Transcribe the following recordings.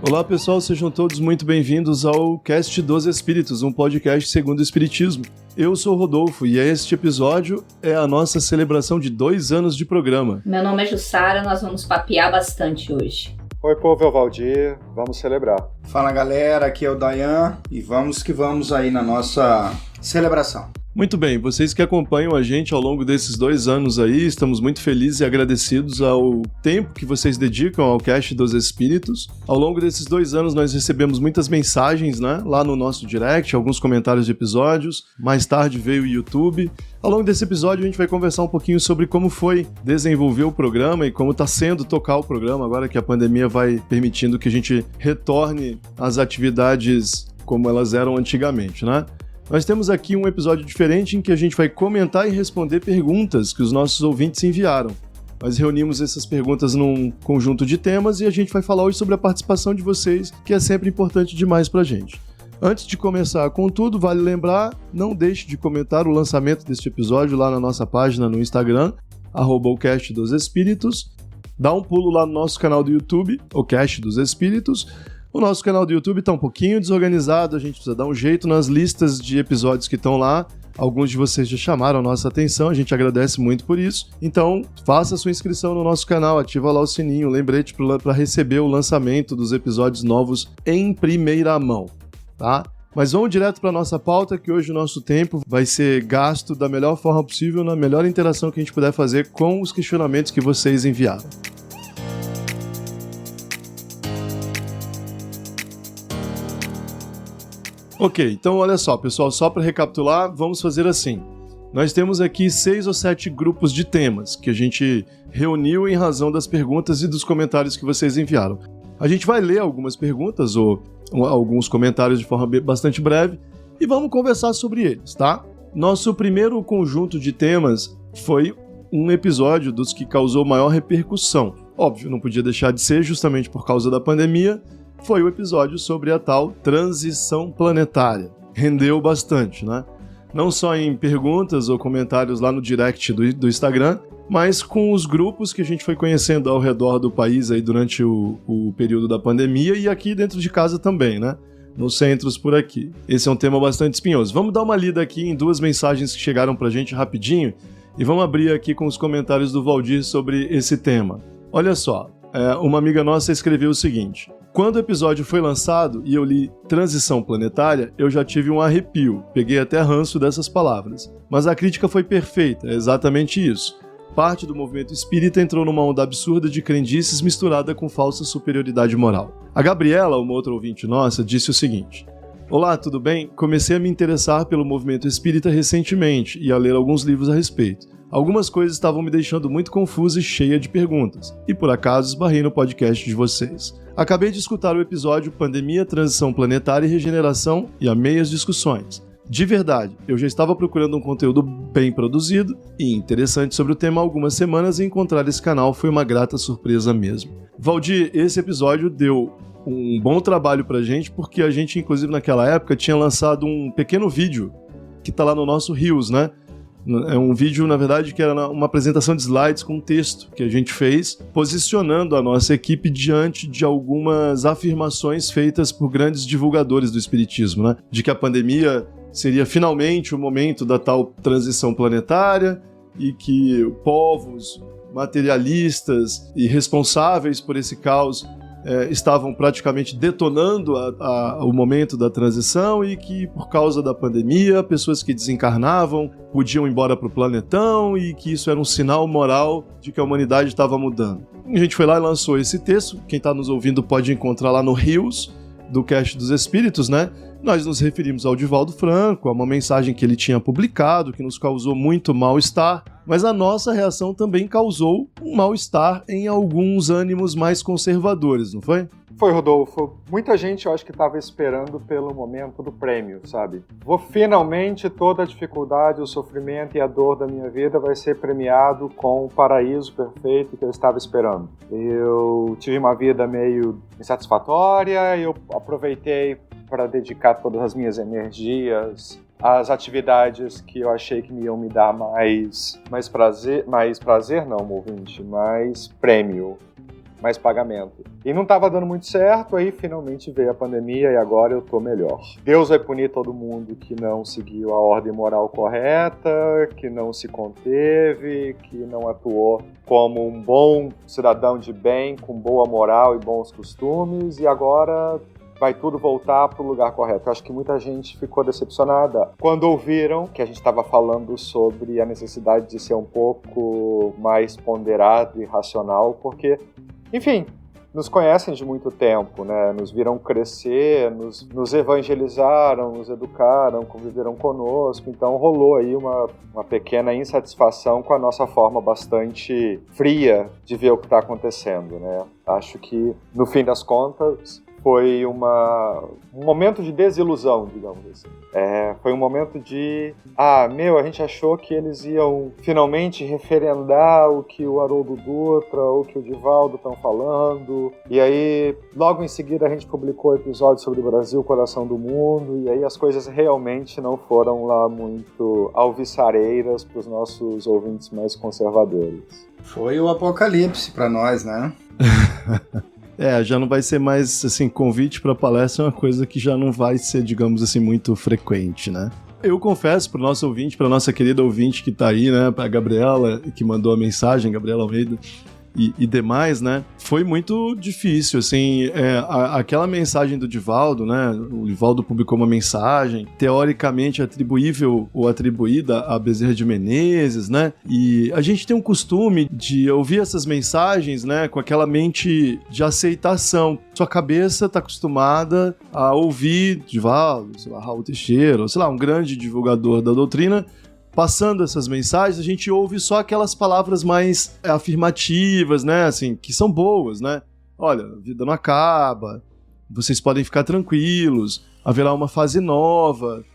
Olá pessoal, sejam todos muito bem-vindos ao Cast dos Espíritos, um podcast segundo o Espiritismo. Eu sou o Rodolfo e este episódio é a nossa celebração de 2 anos de programa. Meu nome é Jussara, nós vamos papear bastante hoje. Oi povo, é o Valdir, vamos celebrar. Fala galera, aqui é o Dayan e vamos que vamos aí na nossa celebração. Muito bem, vocês que acompanham a gente ao longo desses 2 anos aí, estamos muito felizes e agradecidos ao tempo que vocês dedicam ao Cast dos Espíritos. Ao longo desses 2 anos nós recebemos muitas mensagens, né, lá no nosso direct, alguns comentários de episódios, mais tarde veio o YouTube. Ao longo desse episódio a gente vai conversar um pouquinho sobre como foi desenvolver o programa e como está sendo tocar o programa agora que a pandemia vai permitindo que a gente retorne às atividades como elas eram antigamente, né? Nós temos aqui um episódio diferente em que a gente vai comentar e responder perguntas que os nossos ouvintes enviaram. Nós reunimos essas perguntas num conjunto de temas e a gente vai falar hoje sobre a participação de vocês, que é sempre importante demais pra gente. Antes de começar com tudo, vale lembrar, não deixe de comentar o lançamento deste episódio lá na nossa página no Instagram, @o Cast dos Espíritos. Dá um pulo lá no nosso canal do YouTube, o Cast dos Espíritos. O nosso canal do YouTube está um pouquinho desorganizado, a gente precisa dar um jeito nas listas de episódios que estão lá. Alguns de vocês já chamaram a nossa atenção, a gente agradece muito por isso. Então, faça a sua inscrição no nosso canal, ativa lá o sininho, lembrete para receber o lançamento dos episódios novos em primeira mão, tá? Mas vamos direto para a nossa pauta, que hoje o nosso tempo vai ser gasto da melhor forma possível, na melhor interação que a gente puder fazer com os questionamentos que vocês enviaram. Ok, então olha só, pessoal, só para recapitular, vamos fazer assim. Nós temos aqui 6 ou 7 grupos de temas que a gente reuniu em razão das perguntas e dos comentários que vocês enviaram. A gente vai ler algumas perguntas ou alguns comentários de forma bastante breve e vamos conversar sobre eles, tá? Nosso primeiro conjunto de temas foi um episódio dos que causou maior repercussão. Óbvio, não podia deixar de ser justamente por causa da pandemia. Foi o episódio sobre a tal transição planetária. Rendeu bastante, né? Não só em perguntas ou comentários lá no direct do Instagram, mas com os grupos que a gente foi conhecendo ao redor do país aí durante o período da pandemia e aqui dentro de casa também, né? Nos centros por aqui. Esse é um tema bastante espinhoso. Vamos dar uma lida aqui em 2 mensagens que chegaram pra gente rapidinho e vamos abrir aqui com os comentários do Valdir sobre esse tema. Olha só, uma amiga nossa escreveu o seguinte: quando o episódio foi lançado e eu li Transição Planetária, eu já tive um arrepio, peguei até ranço dessas palavras. Mas a crítica foi perfeita, é exatamente isso. Parte do movimento espírita entrou numa onda absurda de crendices misturada com falsa superioridade moral. A Gabriela, uma outra ouvinte nossa, disse o seguinte: olá, tudo bem? Comecei a me interessar pelo movimento espírita recentemente e a ler alguns livros a respeito. Algumas coisas estavam me deixando muito confusa e cheia de perguntas, e por acaso esbarrei no podcast de vocês. Acabei de escutar o episódio Pandemia, Transição Planetária e Regeneração e amei as discussões. De verdade, eu já estava procurando um conteúdo bem produzido e interessante sobre o tema há algumas semanas e encontrar esse canal foi uma grata surpresa mesmo. Valdir, esse episódio deu um bom trabalho pra gente, porque a gente, inclusive naquela época, tinha lançado um pequeno vídeo que tá lá no nosso Reels, né? É um vídeo, na verdade, que era uma apresentação de slides com texto que a gente fez, posicionando a nossa equipe diante de algumas afirmações feitas por grandes divulgadores do espiritismo, né? De que a pandemia seria finalmente o momento da tal transição planetária e que povos materialistas e responsáveis por esse caos estavam praticamente detonando o momento da transição e que, por causa da pandemia, pessoas que desencarnavam podiam ir embora para o planetão e que isso era um sinal moral de que a humanidade estava mudando. A gente foi lá e lançou esse texto. Quem está nos ouvindo pode encontrar lá no Reels do Cast dos Espíritos, né? Nós nos referimos ao Divaldo Franco, a uma mensagem que ele tinha publicado, que nos causou muito mal-estar, mas a nossa reação também causou um mal-estar em alguns ânimos mais conservadores, não foi? Foi, Rodolfo. Muita gente, eu acho que estava esperando pelo momento do prêmio, sabe? Finalmente, toda a dificuldade, o sofrimento e a dor da minha vida vai ser premiado com o paraíso perfeito que eu estava esperando. Eu tive uma vida meio insatisfatória, eu aproveitei para dedicar todas as minhas energias às atividades que eu achei que me iam me dar mais prazer não, ouvinte, mais prêmio. mais pagamento. E não estava dando muito certo, aí finalmente veio a pandemia e agora eu tô melhor. Deus vai punir todo mundo que não seguiu a ordem moral correta, que não se conteve, que não atuou como um bom cidadão de bem, com boa moral e bons costumes, e agora vai tudo voltar para o lugar correto. Eu acho que muita gente ficou decepcionada quando ouviram que a gente estava falando sobre a necessidade de ser um pouco mais ponderado e racional, porque, enfim, nos conhecem de muito tempo, né? Nos viram crescer, nos evangelizaram, nos educaram, conviveram conosco. Então rolou aí uma pequena insatisfação com a nossa forma bastante fria de ver o que está acontecendo, né? Acho que, no fim das contas, foi um momento de desilusão, digamos assim. Foi um momento de... a gente achou que eles iam finalmente referendar o que o Haroldo Dutra, o que o Divaldo estão falando. E aí, logo em seguida, a gente publicou o episódio sobre o Brasil, coração do mundo. E aí as coisas realmente não foram lá muito alvissareiras para os nossos ouvintes mais conservadores. Foi o apocalipse para nós, né? Já não vai ser mais, assim, convite para palestra é uma coisa que já não vai ser, digamos assim, muito frequente, né? Eu confesso pro nosso ouvinte, pra nossa querida ouvinte que tá aí, né, pra Gabriela, que mandou a mensagem, Gabriela Almeida, e demais, né, foi muito difícil, assim, aquela mensagem do Divaldo, né, o Divaldo publicou uma mensagem, teoricamente atribuível ou atribuída a Bezerra de Menezes, né, e a gente tem um costume de ouvir essas mensagens, né, com aquela mente de aceitação. Sua cabeça tá acostumada a ouvir Divaldo, sei lá, Raul Teixeira, ou sei lá, um grande divulgador da doutrina, passando essas mensagens, a gente ouve só aquelas palavras mais afirmativas, né, assim, que são boas, né? Olha, a vida não acaba, vocês podem ficar tranquilos, haverá uma fase nova,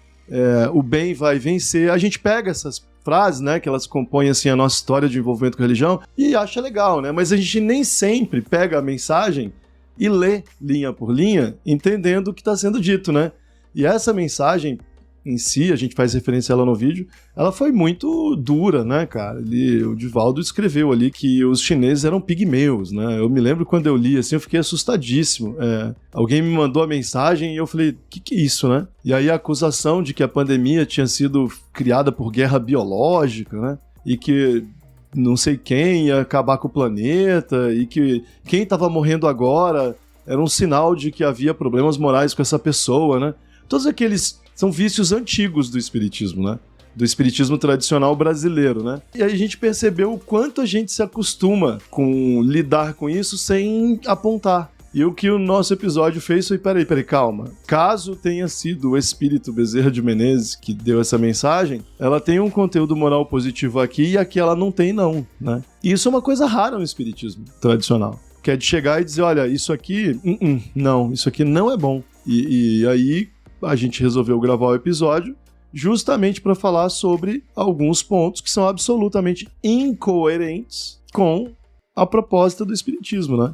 o bem vai vencer. A gente pega essas frases, né, que elas compõem, assim, a nossa história de envolvimento com a religião e acha legal, né? Mas a gente nem sempre pega a mensagem e lê linha por linha, entendendo o que está sendo dito, né? E essa mensagem em si, a gente faz referência a ela no vídeo, ela foi muito dura, né, cara? O Divaldo escreveu ali que os chineses eram pigmeus, né? Eu me lembro quando eu li, assim, eu fiquei assustadíssimo. Alguém me mandou a mensagem e eu falei, que é isso, né? E aí a acusação de que a pandemia tinha sido criada por guerra biológica, né? E que não sei quem ia acabar com o planeta, e que quem estava morrendo agora era um sinal de que havia problemas morais com essa pessoa, né? Todos aqueles são vícios antigos do espiritismo, né? Do espiritismo tradicional brasileiro, né? E aí a gente percebeu o quanto a gente se acostuma com lidar com isso sem apontar. E o que o nosso episódio fez foi, peraí, calma. Caso tenha sido o espírito Bezerra de Menezes que deu essa mensagem, ela tem um conteúdo moral positivo aqui e aqui ela não tem não, né? E isso é uma coisa rara no espiritismo tradicional. Que é de chegar e dizer, olha, isso aqui, não, isso aqui não é bom. E aí a gente resolveu gravar o episódio justamente para falar sobre alguns pontos que são absolutamente incoerentes com a proposta do espiritismo, né?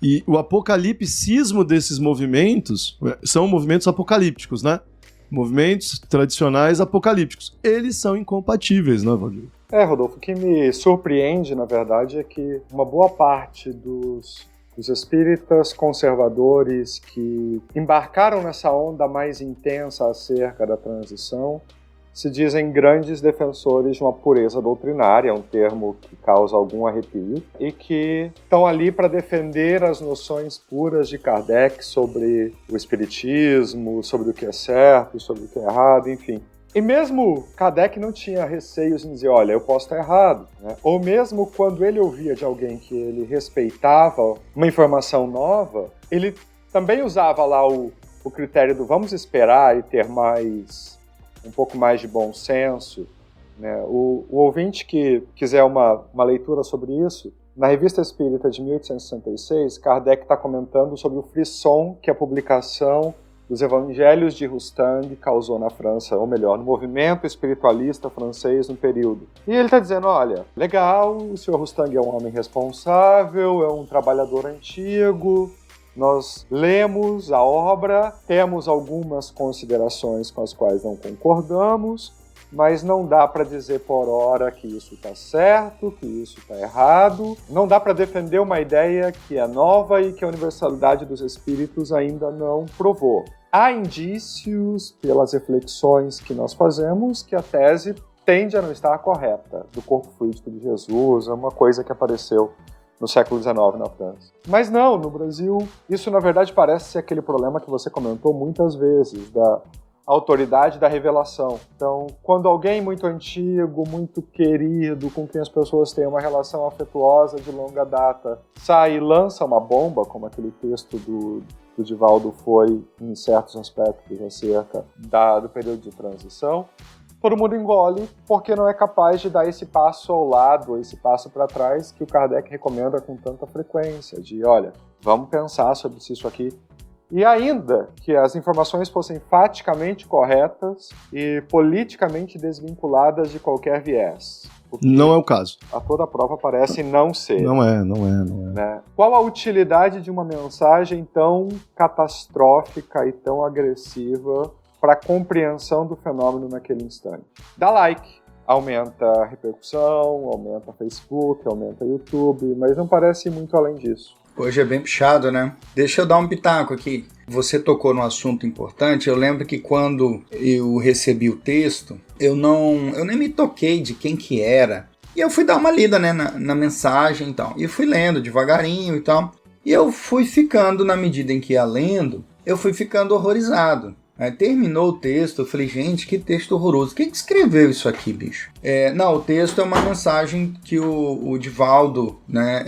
E o apocalipsismo desses movimentos são movimentos apocalípticos, né? Movimentos tradicionais apocalípticos. Eles são incompatíveis, né, Valdir? Rodolfo, o que me surpreende, na verdade, é que uma boa parte dos espíritas conservadores que embarcaram nessa onda mais intensa acerca da transição se dizem grandes defensores de uma pureza doutrinária, um termo que causa algum arrepio, e que estão ali para defender as noções puras de Kardec sobre o espiritismo, sobre o que é certo, sobre o que é errado, enfim. E mesmo Kardec não tinha receios em dizer, olha, eu posso estar errado, né? Ou mesmo quando ele ouvia de alguém que ele respeitava uma informação nova, ele também usava lá o critério do vamos esperar e ter um pouco mais de bom senso, né? O ouvinte que quiser uma leitura sobre isso, na Revista Espírita de 1866, Kardec está comentando sobre o frisson que a publicação dos Evangelhos de Rostand causou na França, ou melhor, no movimento espiritualista francês no período. E ele está dizendo, olha, legal, o Sr. Rostand é um homem responsável, é um trabalhador antigo, nós lemos a obra, temos algumas considerações com as quais não concordamos, mas não dá para dizer por hora que isso está certo, que isso está errado. Não dá para defender uma ideia que é nova e que a universalidade dos espíritos ainda não provou. Há indícios, pelas reflexões que nós fazemos, que a tese tende a não estar correta, do corpo fluídico de Jesus, é uma coisa que apareceu no século XIX na França. Mas não, no Brasil, isso na verdade parece ser aquele problema que você comentou muitas vezes, da autoridade da revelação. Então, quando alguém muito antigo, muito querido, com quem as pessoas têm uma relação afetuosa de longa data, sai e lança uma bomba, como aquele texto do Divaldo foi, em certos aspectos, acerca do período de transição, todo mundo engole porque não é capaz de dar esse passo ao lado, esse passo para trás que o Kardec recomenda com tanta frequência, de, olha, vamos pensar sobre se isso aqui. E ainda que as informações fossem faticamente corretas e politicamente desvinculadas de qualquer viés. Não é o caso. A toda prova parece não ser. Não é. Né? Qual a utilidade de uma mensagem tão catastrófica e tão agressiva para a compreensão do fenômeno naquele instante? Dá like, aumenta a repercussão, aumenta Facebook, aumenta YouTube, mas não parece muito além disso. Hoje é bem puxado, né? Deixa eu dar um pitaco aqui. Você tocou num assunto importante. Eu lembro que quando eu recebi o texto, eu nem me toquei de quem que era. E eu fui dar uma lida, né, na mensagem e tal. E eu fui lendo devagarinho e tal. E eu fui ficando, na medida em que ia lendo, eu fui ficando horrorizado. Aí terminou o texto, eu falei, gente, que texto horroroso. Quem que escreveu isso aqui, bicho? Não, o texto é uma mensagem que o Divaldo, né,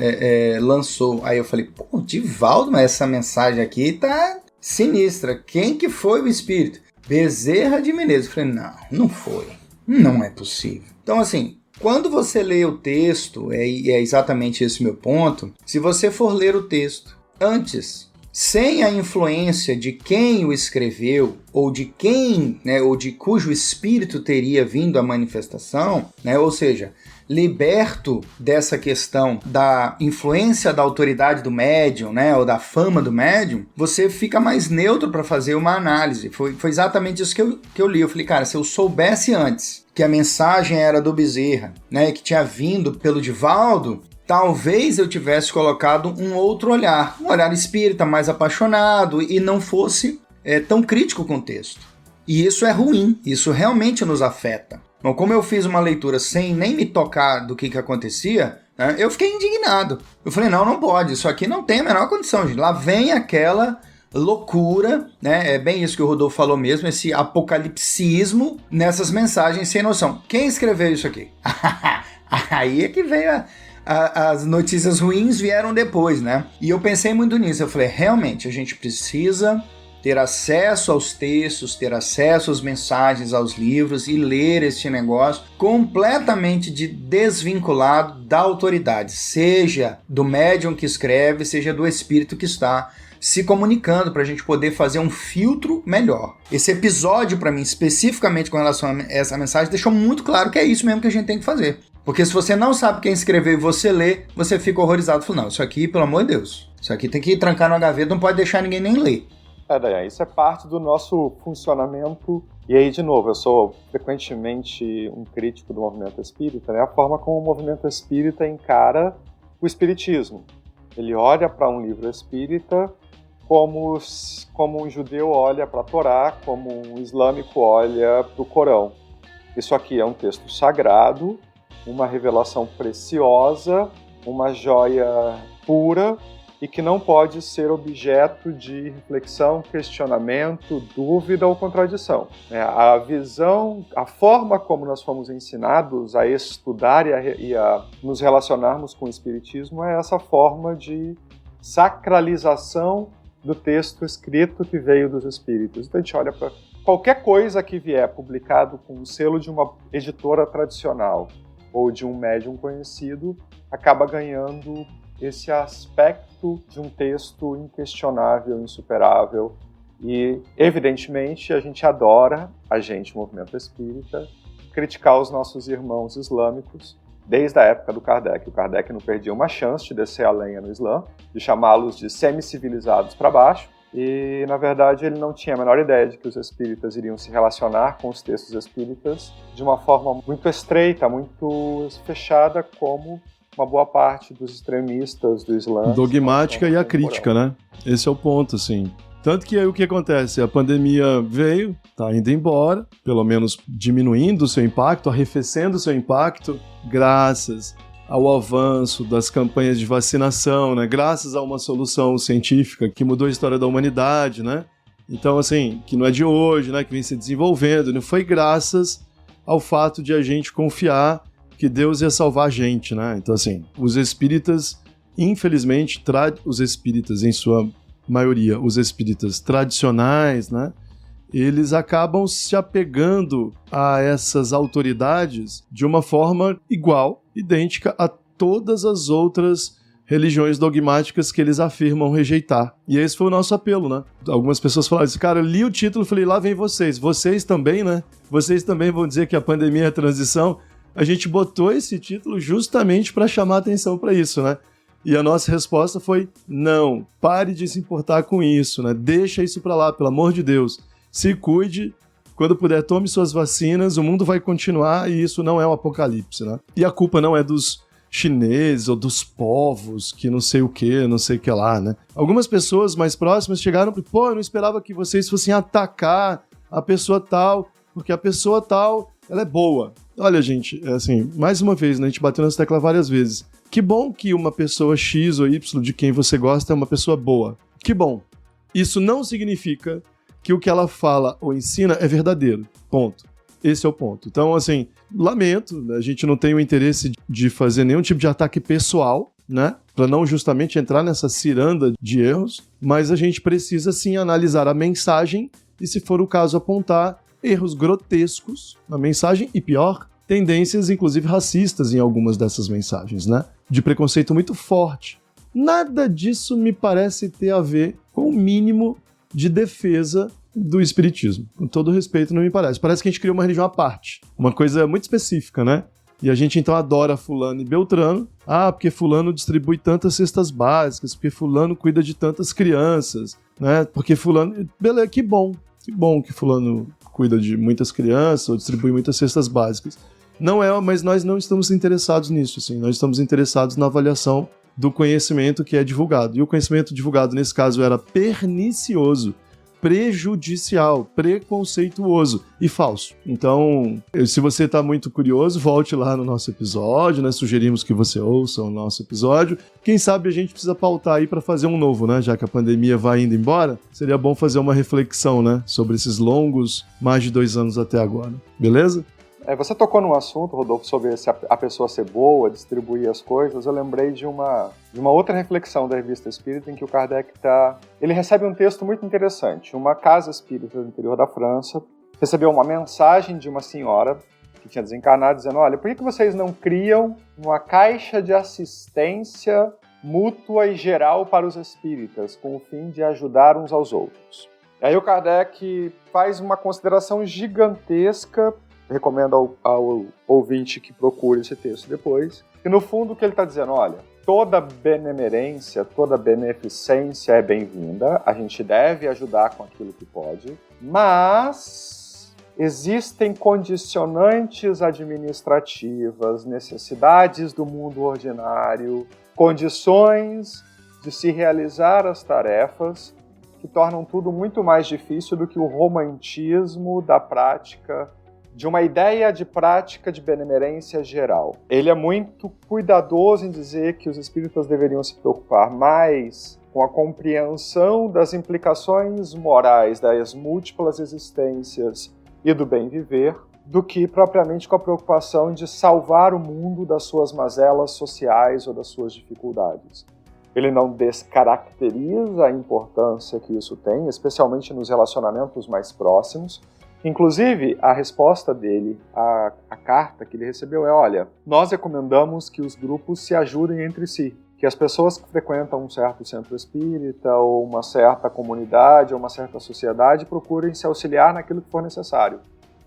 lançou. Aí eu falei, pô, Divaldo, mas essa mensagem aqui tá sinistra. Quem que foi o espírito? Bezerra de Menezes. Eu falei, não foi. Não é possível. Então, assim, quando você lê o texto, é exatamente esse meu ponto, se você for ler o texto antes, sem a influência de quem o escreveu, ou de quem, né, ou de cujo espírito teria vindo a manifestação, né, ou seja, liberto dessa questão da influência da autoridade do médium, né, ou da fama do médium, você fica mais neutro para fazer uma análise. Foi exatamente isso que eu li. Eu falei, cara, se eu soubesse antes que a mensagem era do Bezerra, né, que tinha vindo pelo Divaldo, talvez eu tivesse colocado um outro olhar, um olhar espírita, mais apaixonado, e não fosse tão crítico com o texto. E isso é ruim, isso realmente nos afeta. Então, como eu fiz uma leitura sem nem me tocar do que acontecia, né, eu fiquei indignado. Eu falei, não pode, isso aqui não tem a menor condição, gente. Lá vem aquela loucura, né? É bem isso que o Rodolfo falou mesmo, esse apocalipsismo nessas mensagens sem noção. Quem escreveu isso aqui? Aí é que veio as notícias ruins vieram depois, né? E eu pensei muito nisso. Eu falei, realmente, a gente precisa ter acesso aos textos, ter acesso às mensagens, aos livros e ler este negócio completamente desvinculado da autoridade, seja do médium que escreve, seja do espírito que está se comunicando, para a gente poder fazer um filtro melhor. Esse episódio, para mim, especificamente com relação a essa mensagem, deixou muito claro que é isso mesmo que a gente tem que fazer. Porque se você não sabe quem escreveu e você lê, você fica horrorizado. Fala, não, isso aqui, pelo amor de Deus, isso aqui tem que trancar na gaveta, não pode deixar ninguém nem ler. Dayan, isso é parte do nosso funcionamento. E aí, de novo, eu sou frequentemente um crítico do movimento espírita, né? A forma como o movimento espírita encara o espiritismo. Ele olha para um livro espírita como um judeu olha para a Torá, como um islâmico olha para o Corão. Isso aqui é um texto sagrado, uma revelação preciosa, uma joia pura e que não pode ser objeto de reflexão, questionamento, dúvida ou contradição. A visão, a forma como nós fomos ensinados a estudar e a nos relacionarmos com o Espiritismo é essa forma de sacralização do texto escrito que veio dos Espíritos. Então a gente olha para qualquer coisa que vier publicado com o selo de uma editora tradicional ou de um médium conhecido, acaba ganhando esse aspecto de um texto inquestionável, insuperável. E, evidentemente, a gente adora, movimento espírita, criticar os nossos irmãos islâmicos desde a época do Kardec. O Kardec não perdia uma chance de descer a lenha no Islã, de chamá-los de semi-civilizados para baixo, E, na verdade, ele não tinha a menor ideia de que os espíritas iriam se relacionar com os textos espíritas de uma forma muito estreita, muito fechada, como uma boa parte dos extremistas do Islã. Dogmática e a crítica, né? Esse é o ponto, assim. Tanto que aí o que acontece? A pandemia veio, tá indo embora, pelo menos diminuindo o seu impacto, arrefecendo o seu impacto, graças ao avanço das campanhas de vacinação, né? Graças a uma solução científica que mudou a história da humanidade, né? Então, assim, que não é de hoje, né? Que vem se desenvolvendo, não foi graças ao fato de a gente confiar que Deus ia salvar a gente, né? Então, assim, os espíritas, infelizmente, os espíritas, em sua maioria, os espíritas tradicionais, né? Eles acabam se apegando a essas autoridades de uma forma igual, idêntica a todas as outras religiões dogmáticas que eles afirmam rejeitar. E esse foi o nosso apelo, né? Algumas pessoas falaram assim, cara, eu li o título e falei, lá vem vocês. Vocês também, né? Vocês também vão dizer que a pandemia é a transição. A gente botou esse título justamente para chamar atenção para isso, né? E a nossa resposta foi, não, pare de se importar com isso, né? Deixa isso para lá, pelo amor de Deus. Se cuide, quando puder, tome suas vacinas, o mundo vai continuar e isso não é um apocalipse, né? E a culpa não é dos chineses ou dos povos que não sei o que lá, né? Algumas pessoas mais próximas chegaram e pô, eu não esperava que vocês fossem atacar a pessoa tal, porque a pessoa tal, ela é boa. Olha, gente, assim, mais uma vez, né, a gente bateu nessa tecla várias vezes. Que bom que uma pessoa X ou Y de quem você gosta é uma pessoa boa. Que bom. Isso não significa que o que ela fala ou ensina é verdadeiro. Ponto. Esse é o ponto. Então, assim, lamento, né, a gente não tem o interesse de fazer nenhum tipo de ataque pessoal, né? Para não justamente entrar nessa ciranda de erros, mas a gente precisa sim analisar a mensagem e, se for o caso, apontar erros grotescos na mensagem e, pior, tendências, inclusive racistas, em algumas dessas mensagens, né? De preconceito muito forte. Nada disso me parece ter a ver com o mínimo de defesa do espiritismo. Com todo respeito, não me parece. Parece que a gente criou uma religião à parte. Uma coisa muito específica, né? E a gente então adora fulano e beltrano. Ah, porque fulano distribui tantas cestas básicas, porque fulano cuida de tantas crianças, né? Porque fulano... Beleza, que bom que fulano cuida de muitas crianças ou distribui muitas cestas básicas. Não é, mas nós não estamos interessados nisso, assim. Nós estamos interessados na avaliação do conhecimento que é divulgado. E o conhecimento divulgado, nesse caso, era pernicioso, prejudicial, preconceituoso e falso. Então, se você está muito curioso, volte lá no nosso episódio, né? Sugerimos que você ouça o nosso episódio. Quem sabe a gente precisa pautar aí para fazer um novo, né? Já que a pandemia vai indo embora, seria bom fazer uma reflexão, né? Sobre esses longos, mais de 2 anos até agora. Beleza? Você tocou num assunto, Rodolfo, sobre a pessoa ser boa, distribuir as coisas. Eu lembrei de uma outra reflexão da Revista Espírita, em que o Kardec ele recebe um texto muito interessante. Uma casa espírita do interior da França recebeu uma mensagem de uma senhora que tinha desencarnado, dizendo, olha, por que vocês não criam uma caixa de assistência mútua e geral para os espíritas, com o fim de ajudar uns aos outros? E aí o Kardec faz uma consideração gigantesca. Recomendo ao ouvinte que procure esse texto depois. E no fundo o que ele está dizendo, olha, toda benemerência, toda beneficência é bem-vinda, a gente deve ajudar com aquilo que pode, mas existem condicionantes administrativas, necessidades do mundo ordinário, condições de se realizar as tarefas que tornam tudo muito mais difícil do que o romantismo da prática, de uma ideia de prática de benemerência geral. Ele é muito cuidadoso em dizer que os espíritas deveriam se preocupar mais com a compreensão das implicações morais das múltiplas existências e do bem viver, do que propriamente com a preocupação de salvar o mundo das suas mazelas sociais ou das suas dificuldades. Ele não descaracteriza a importância que isso tem, especialmente nos relacionamentos mais próximos. Inclusive, a resposta dele, a carta que ele recebeu é, olha, nós recomendamos que os grupos se ajudem entre si, que as pessoas que frequentam um certo centro espírita, ou uma certa comunidade, ou uma certa sociedade, procurem se auxiliar naquilo que for necessário.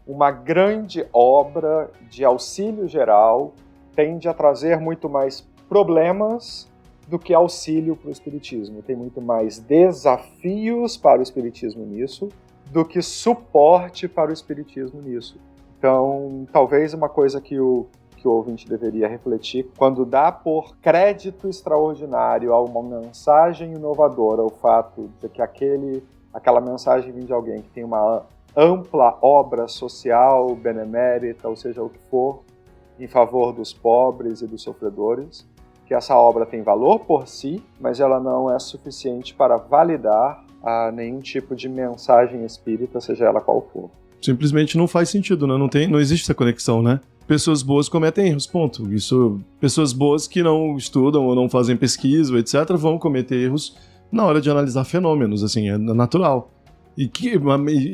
Uma grande obra de auxílio geral tende a trazer muito mais problemas do que auxílio para o espiritismo. Tem muito mais desafios para o espiritismo nisso do que suporte para o espiritismo nisso. Então, talvez uma coisa que o ouvinte deveria refletir, quando dá por crédito extraordinário a uma mensagem inovadora, o fato de que aquela mensagem vem de alguém que tem uma ampla obra social, benemérita, ou seja, o que for, em favor dos pobres e dos sofredores, que essa obra tem valor por si, mas ela não é suficiente para validar nenhum tipo de mensagem espírita, seja ela qual for. Simplesmente não faz sentido, né? Não existe essa conexão, né? Pessoas boas cometem erros, ponto. Pessoas boas que não estudam ou não fazem pesquisa, etc., vão cometer erros na hora de analisar fenômenos, assim, é natural. E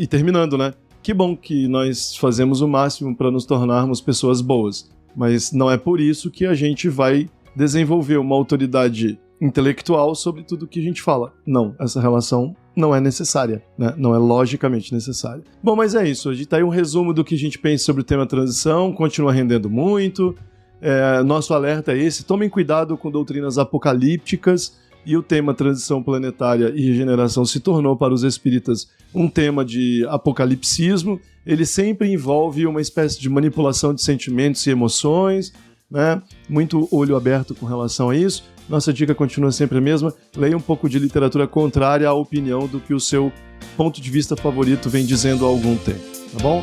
terminando, né? Que bom que nós fazemos o máximo para nos tornarmos pessoas boas, mas não é por isso que a gente vai desenvolver uma autoridade intelectual sobre tudo que a gente fala. Não, essa relação não é necessária, né? Não é logicamente necessária. Bom, mas é isso. A gente tá aí um resumo do que a gente pensa sobre o tema transição, continua rendendo muito. Nosso alerta é esse: tomem cuidado com doutrinas apocalípticas, e o tema transição planetária e regeneração se tornou para os espíritas um tema de apocalipsismo. Ele sempre envolve uma espécie de manipulação de sentimentos e emoções, né? Muito olho aberto com relação a isso. Nossa dica continua sempre a mesma: leia um pouco de literatura contrária à opinião do que o seu ponto de vista favorito vem dizendo há algum tempo, tá bom?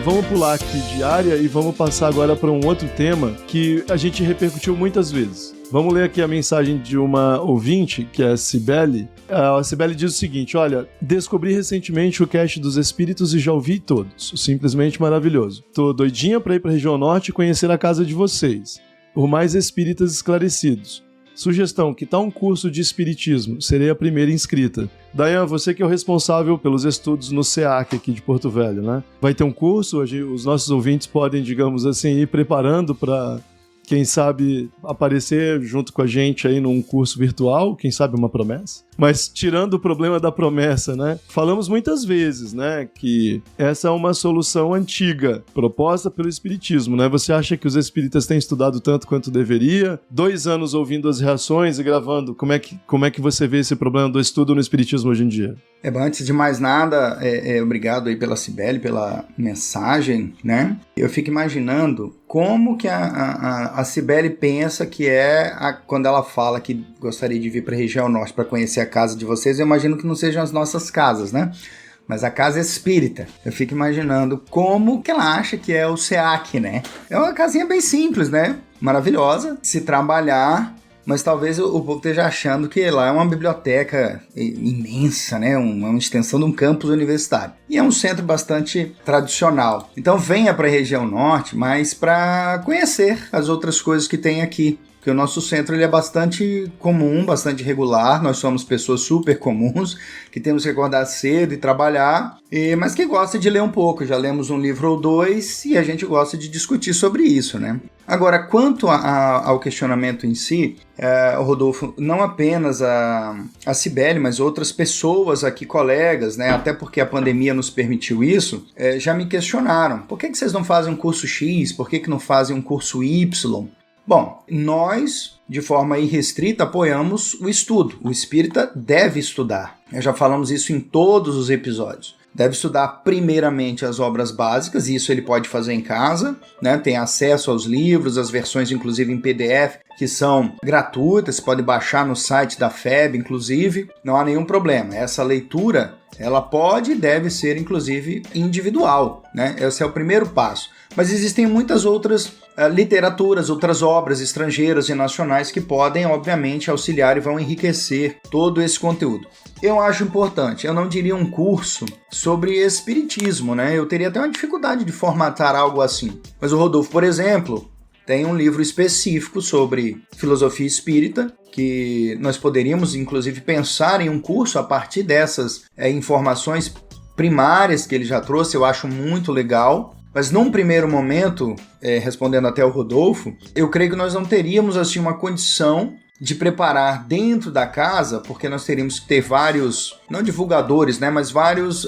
Vamos pular aqui de área e vamos passar agora para um outro tema que a gente repercutiu muitas vezes. Vamos ler aqui a mensagem de uma ouvinte, que é a Cibele. A Cibele diz o seguinte: olha, descobri recentemente o cast dos espíritos e já ouvi todos. Simplesmente maravilhoso. Tô doidinha para ir para a região norte e conhecer a casa de vocês. Por mais espíritas esclarecidos. Sugestão: que tal um curso de espiritismo? Serei a primeira inscrita. Dayan, você que é o responsável pelos estudos no SEAC aqui de Porto Velho, né? Vai ter um curso, os nossos ouvintes podem, digamos assim, ir preparando para, quem sabe, aparecer junto com a gente aí num curso virtual, quem sabe uma promessa. Mas tirando o problema da promessa, né? Falamos muitas vezes, né, que essa é uma solução antiga, proposta pelo espiritismo, né? Você acha que os espíritas têm estudado tanto quanto deveria? 2 anos ouvindo as reações e gravando, como é que você vê esse problema do estudo no espiritismo hoje em dia? Antes de mais nada, obrigado aí pela Cibele, pela mensagem, né? Eu fico imaginando como que a Cibele pensa que quando ela fala que gostaria de vir para a região norte para conhecer a casa de vocês. Eu imagino que não sejam as nossas casas, né? Mas a casa é espírita. Eu fico imaginando como que ela acha que é o SEAC, né? É uma casinha bem simples, né? Maravilhosa, se trabalhar, mas talvez o povo esteja achando que lá é uma biblioteca imensa, né? Uma extensão de um campus universitário. E é um centro bastante tradicional. Então venha para a região norte, mas para conhecer as outras coisas que tem aqui. Porque o nosso centro ele é bastante comum, bastante regular. Nós somos pessoas super comuns, que temos que acordar cedo e trabalhar, mas que gosta de ler um pouco. Já lemos um livro ou 2 e a gente gosta de discutir sobre isso, né? Agora, quanto ao questionamento em si, Rodolfo, não apenas a Cibele, mas outras pessoas aqui, colegas, né? Até porque a pandemia nos permitiu isso, já me questionaram. Por que vocês não fazem um curso X? Por que não fazem um curso Y? Bom, nós, de forma irrestrita, apoiamos o estudo. O espírita deve estudar. Já falamos isso em todos os episódios. Deve estudar primeiramente as obras básicas, e isso ele pode fazer em casa, né? Tem acesso aos livros, as versões inclusive em PDF, que são gratuitas, você pode baixar no site da FEB, inclusive, não há nenhum problema. Essa leitura, ela pode e deve ser, inclusive, individual, né? Esse é o primeiro passo. Mas existem muitas outras literaturas, outras obras estrangeiras e nacionais que podem, obviamente, auxiliar e vão enriquecer todo esse conteúdo. Eu acho importante, eu não diria um curso sobre espiritismo, né? Eu teria até uma dificuldade de formatar algo assim. Mas o Rodolfo, por exemplo, tem um livro específico sobre filosofia espírita, que nós poderíamos, inclusive, pensar em um curso a partir dessas informações primárias que ele já trouxe. Eu acho muito legal. Mas num primeiro momento, respondendo até o Rodolfo, eu creio que nós não teríamos assim uma condição de preparar dentro da casa, porque nós teríamos que ter vários, não divulgadores, né, mas vários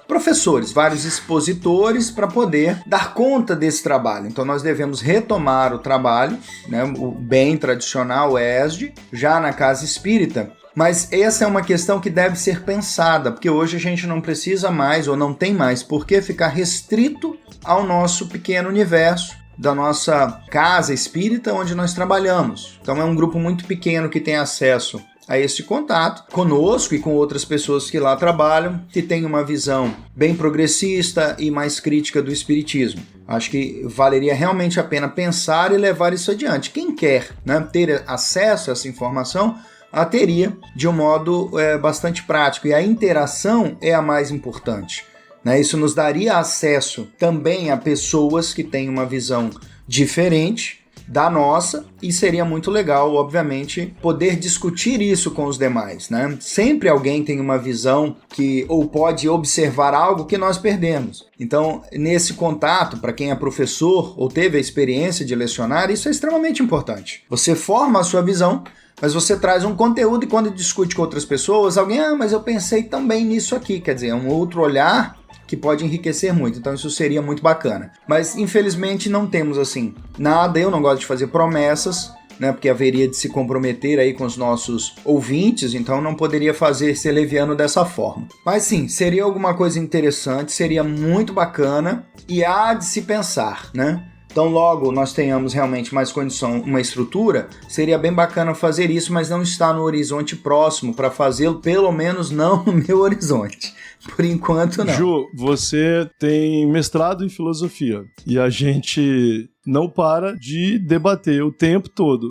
professores, vários expositores para poder dar conta desse trabalho. Então nós devemos retomar o trabalho, né, o bem tradicional ESD, já na casa espírita. Mas essa é uma questão que deve ser pensada, porque hoje a gente não precisa mais ou não tem mais por que ficar restrito ao nosso pequeno universo, da nossa casa espírita onde nós trabalhamos. Então é um grupo muito pequeno que tem acesso a esse contato conosco e com outras pessoas que lá trabalham, que tem uma visão bem progressista e mais crítica do espiritismo. Acho que valeria realmente a pena pensar e levar isso adiante. Quem quer, né, ter acesso a essa informação, a teria de um modo bastante prático, e a interação é a mais importante, né? Isso nos daria acesso também a pessoas que têm uma visão diferente da nossa, e seria muito legal, obviamente, poder discutir isso com os demais, né? Sempre alguém tem uma visão que ou pode observar algo que nós perdemos. Então, nesse contato, para quem é professor ou teve a experiência de lecionar, isso é extremamente importante. Você forma a sua visão, mas você traz um conteúdo, e quando discute com outras pessoas, alguém, mas eu pensei também nisso aqui, quer dizer, é um outro olhar que pode enriquecer muito, então isso seria muito bacana. Mas infelizmente não temos assim nada, eu não gosto de fazer promessas, né, porque haveria de se comprometer aí com os nossos ouvintes, então não poderia ser leviano dessa forma. Mas sim, seria alguma coisa interessante, seria muito bacana e há de se pensar, né? Então logo nós tenhamos realmente mais condição, uma estrutura, seria bem bacana fazer isso, mas não está no horizonte próximo para fazê-lo, pelo menos não no meu horizonte. Por enquanto não. Ju, você tem mestrado em filosofia e a gente não para de debater o tempo todo,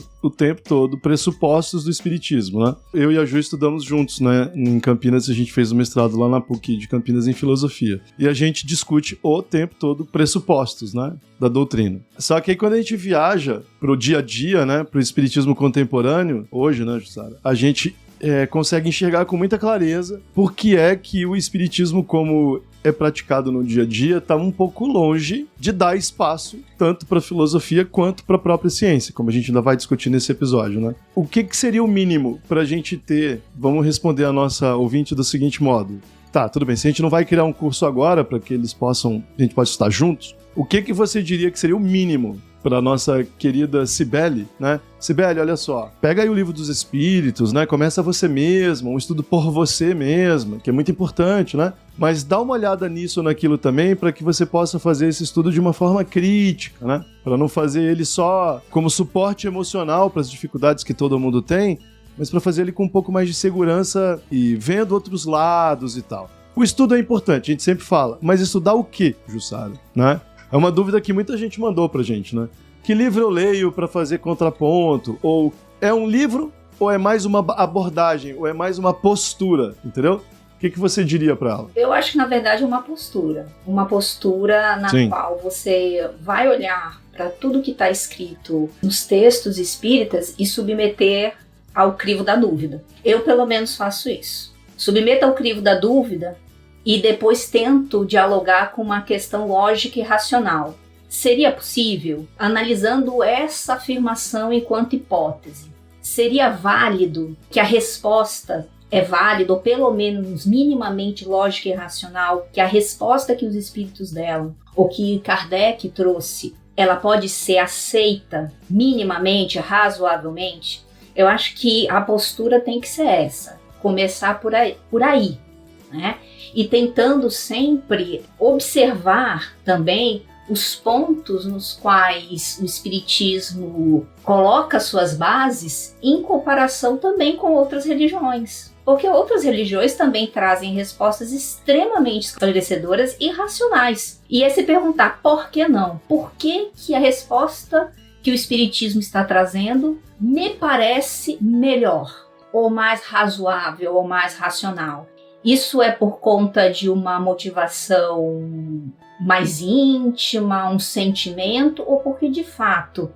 pressupostos do espiritismo, né? Eu e a Ju estudamos juntos, né? Em Campinas, a gente fez o mestrado lá na PUC de Campinas em filosofia. E a gente discute o tempo todo pressupostos, né? Da doutrina. Só que aí quando a gente viaja pro dia a dia, né? Pro espiritismo contemporâneo, hoje, né, Jussara? A gente consegue enxergar com muita clareza por que é que o espiritismo, como é praticado no dia a dia, está um pouco longe de dar espaço tanto para a filosofia quanto para a própria ciência, como a gente ainda vai discutir nesse episódio, né? O que seria o mínimo para a gente ter? Vamos responder a nossa ouvinte do seguinte modo. Tá, tudo bem, se a gente não vai criar um curso agora para que eles possam, a gente pode estar juntos, o que você diria que seria o mínimo para nossa querida Cibele, né? Cibele, olha só, pega aí o Livro dos Espíritos, né? Começa você mesma, um estudo por você mesma, que é muito importante, né? Mas dá uma olhada nisso ou naquilo também para que você possa fazer esse estudo de uma forma crítica, né? Para não fazer ele só como suporte emocional para as dificuldades que todo mundo tem, mas para fazer ele com um pouco mais de segurança e vendo outros lados e tal. O estudo é importante, a gente sempre fala, mas estudar o quê, Jussara, né? É uma dúvida que muita gente mandou pra gente, né? Que livro eu leio pra fazer contraponto? Ou é um livro, ou é mais uma abordagem, ou é mais uma postura, entendeu? O que você diria pra ela? Eu acho que, na verdade, é uma postura. Uma postura na qual você vai olhar para tudo que está escrito nos textos espíritas e submeter ao crivo da dúvida. Eu, pelo menos, faço isso. Submeto ao crivo da dúvida e depois tento dialogar com uma questão lógica e racional. Seria possível, analisando essa afirmação enquanto hipótese, seria válido que a resposta é válida, ou pelo menos minimamente lógica e racional, que a resposta que os espíritos deram, ou que Kardec trouxe, ela pode ser aceita minimamente, razoavelmente? Eu acho que a postura tem que ser essa, começar por aí, né? E tentando sempre observar também os pontos nos quais o espiritismo coloca suas bases em comparação também com outras religiões. Porque outras religiões também trazem respostas extremamente esclarecedoras e racionais. E é se perguntar por que não? Por que a resposta que o espiritismo está trazendo me parece melhor, ou mais razoável, ou mais racional? Isso é por conta de uma motivação mais íntima, um sentimento, ou porque de fato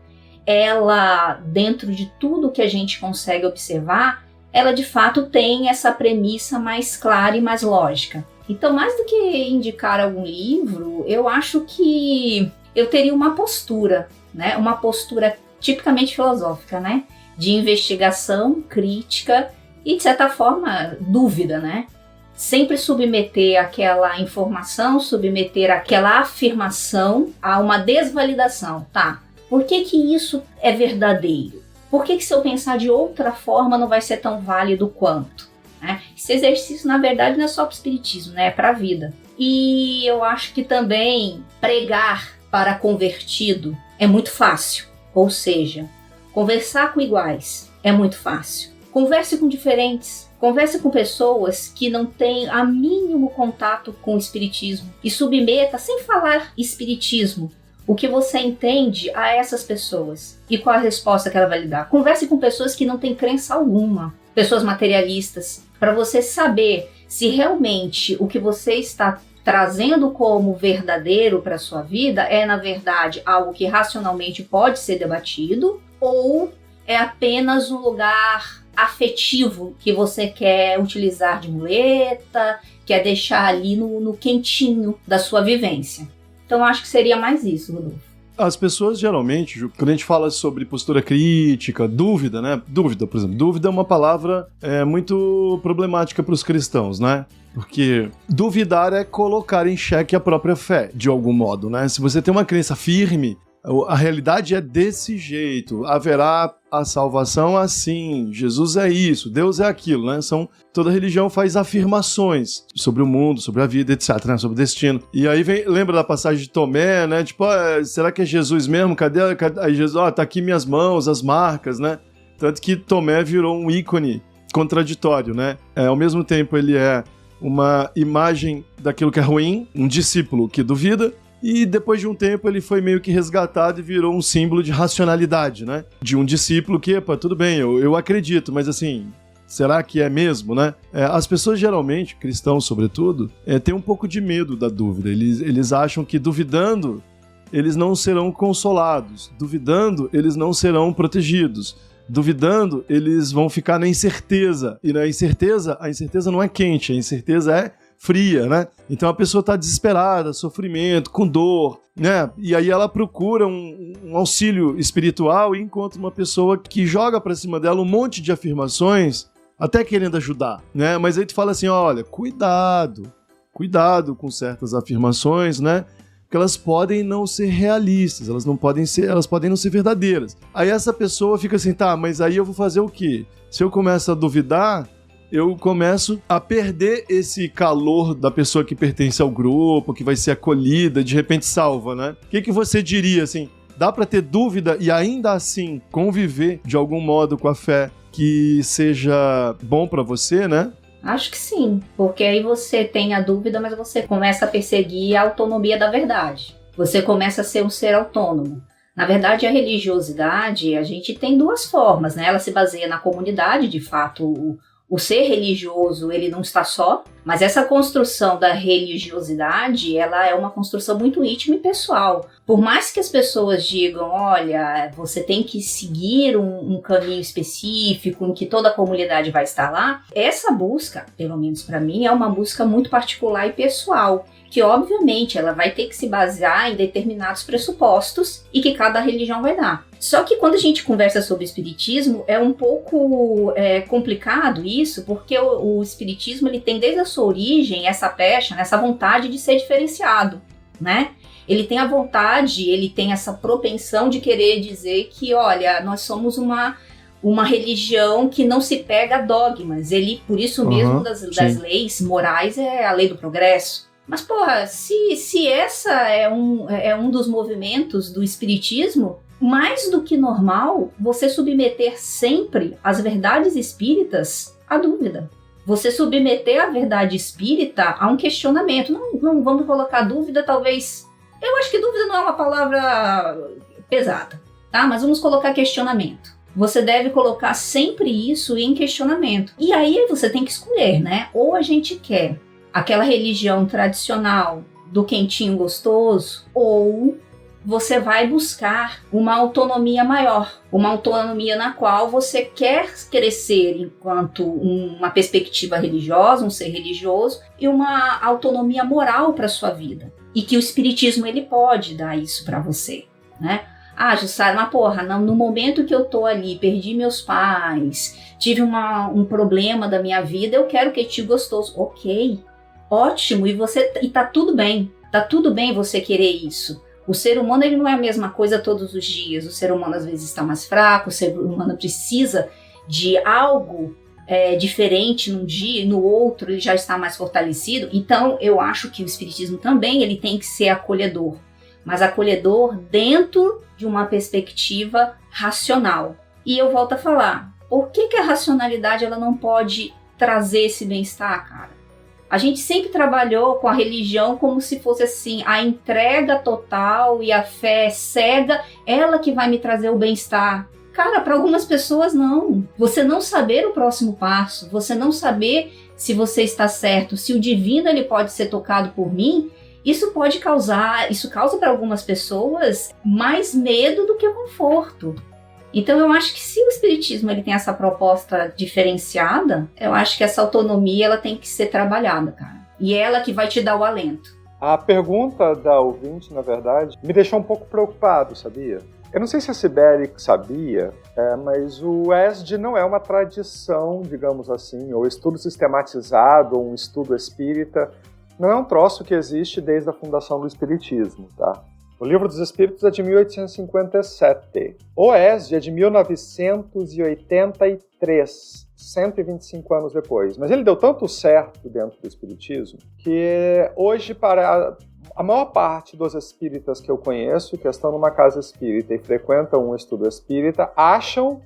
ela, dentro de tudo que a gente consegue observar, ela de fato tem essa premissa mais clara e mais lógica. Então, mais do que indicar algum livro, eu acho que eu teria uma postura, né? Uma postura tipicamente filosófica, né? de investigação crítica e, de certa forma, dúvida, né? Sempre submeter aquela informação, submeter aquela afirmação a uma desvalidação, tá? Por que isso é verdadeiro? Por que se eu pensar de outra forma não vai ser tão válido quanto? Né? Esse exercício, na verdade, não é só para o espiritismo, né? É para a vida. E eu acho que também pregar para convertido é muito fácil. Ou seja, conversar com iguais é muito fácil. Converse com diferentes. Converse com pessoas que não têm a mínimo contato com o espiritismo e submeta, sem falar espiritismo, o que você entende a essas pessoas e qual a resposta que ela vai lhe dar. Converse com pessoas que não têm crença alguma, pessoas materialistas, para você saber se realmente o que você está trazendo como verdadeiro para a sua vida é, na verdade, algo que racionalmente pode ser debatido ou é apenas um lugar afetivo que você quer utilizar de muleta, quer deixar ali no quentinho da sua vivência. Então, acho que seria mais isso, Rodolfo. As pessoas, geralmente, quando a gente fala sobre postura crítica, dúvida, né? Dúvida, por exemplo. Dúvida é uma palavra muito problemática para os cristãos, né? Porque duvidar é colocar em xeque a própria fé, de algum modo, né? Se você tem uma crença firme, a realidade é desse jeito, haverá a salvação assim, Jesus é isso, Deus é aquilo, né? Toda religião faz afirmações sobre o mundo, sobre a vida, etc, né? Sobre o destino. E aí lembra da passagem de Tomé, né? Tipo, será que é Jesus mesmo? Cadê? Aí Jesus, tá aqui minhas mãos, as marcas, né? Tanto que Tomé virou um ícone contraditório, né? Ao mesmo tempo ele é uma imagem daquilo que é ruim, um discípulo que duvida, e depois de um tempo ele foi meio que resgatado e virou um símbolo de racionalidade, né? De um discípulo que, tudo bem, eu acredito, mas assim, será que é mesmo, né? As pessoas geralmente, cristãos sobretudo, têm um pouco de medo da dúvida. Eles acham que duvidando, eles não serão consolados. Duvidando, eles não serão protegidos. Duvidando, eles vão ficar na incerteza. E a incerteza não é quente, a incerteza é fria, né? Então a pessoa está desesperada, sofrimento, com dor, né? E aí ela procura um auxílio espiritual e encontra uma pessoa que joga para cima dela um monte de afirmações, até querendo ajudar, né? Mas aí tu fala assim, olha, cuidado com certas afirmações, né? Que elas podem não ser realistas, elas podem não ser verdadeiras. Aí essa pessoa fica assim, tá, mas aí eu vou fazer o quê? Se eu começo a duvidar, eu começo a perder esse calor da pessoa que pertence ao grupo, que vai ser acolhida, de repente salva, né? O que você diria, assim, dá pra ter dúvida e ainda assim conviver de algum modo com a fé que seja bom pra você, né? Acho que sim, porque aí você tem a dúvida, mas você começa a perseguir a autonomia da verdade. Você começa a ser um ser autônomo. Na verdade, a religiosidade, a gente tem duas formas, né? Ela se baseia na comunidade, de fato, o ser religioso, ele não está só, mas essa construção da religiosidade, ela é uma construção muito íntima e pessoal. Por mais que as pessoas digam, olha, você tem que seguir um caminho específico em que toda a comunidade vai estar lá, essa busca, pelo menos para mim, é uma busca muito particular e pessoal, que obviamente ela vai ter que se basear em determinados pressupostos e que cada religião vai dar. Só que quando a gente conversa sobre espiritismo, é um pouco complicado isso, porque o espiritismo ele tem desde a sua origem essa pecha, essa vontade de ser diferenciado, né? Ele tem a vontade, ele tem essa propensão de querer dizer que, olha, nós somos uma religião que não se pega a dogmas. Por isso mesmo, das leis morais é a lei do progresso. Mas, porra, se essa é um dos movimentos do espiritismo, mais do que normal você submeter sempre as verdades espíritas à dúvida. Você submeter a verdade espírita a um questionamento. Não vamos colocar dúvida, talvez... Eu acho que dúvida não é uma palavra pesada, tá? Mas vamos colocar questionamento. Você deve colocar sempre isso em questionamento. E aí você tem que escolher, né? Ou a gente quer aquela religião tradicional do quentinho gostoso, ou você vai buscar uma autonomia maior, uma autonomia na qual você quer crescer enquanto uma perspectiva religiosa, um ser religioso, e uma autonomia moral para a sua vida. E que o espiritismo ele pode dar isso para você, né? Jussara, mas porra, no momento que eu tô ali, perdi meus pais, tive um problema da minha vida, eu quero que te gostoso. Ok, ótimo, e tá tudo bem você querer isso. O ser humano, ele não é a mesma coisa todos os dias. O ser humano às vezes está mais fraco, o ser humano precisa de algo diferente num dia e no outro ele já está mais fortalecido. Então eu acho que o espiritismo também ele tem que ser acolhedor, mas acolhedor dentro de uma perspectiva racional. E eu volto a falar, por que a racionalidade ela não pode trazer esse bem-estar, cara? A gente sempre trabalhou com a religião como se fosse assim, a entrega total e a fé cega, ela que vai me trazer o bem-estar. Cara, para algumas pessoas não. Você não saber o próximo passo, você não saber se você está certo, se o divino ele pode ser tocado por mim, isso causa para algumas pessoas mais medo do que conforto. Então eu acho que se o espiritismo ele tem essa proposta diferenciada, eu acho que essa autonomia ela tem que ser trabalhada, cara. E é ela que vai te dar o alento. A pergunta da ouvinte, na verdade, me deixou um pouco preocupado, sabia? Eu não sei se a Cibele sabia, mas o ESD não é uma tradição, digamos assim, ou estudo sistematizado, ou um estudo espírita. Não é um troço que existe desde a fundação do espiritismo, tá? O Livro dos Espíritos é de 1857. O ESD é de 1983, 125 anos depois. Mas ele deu tanto certo dentro do espiritismo que hoje, para a maior parte dos espíritas que eu conheço, que estão numa casa espírita e frequentam um estudo espírita, acham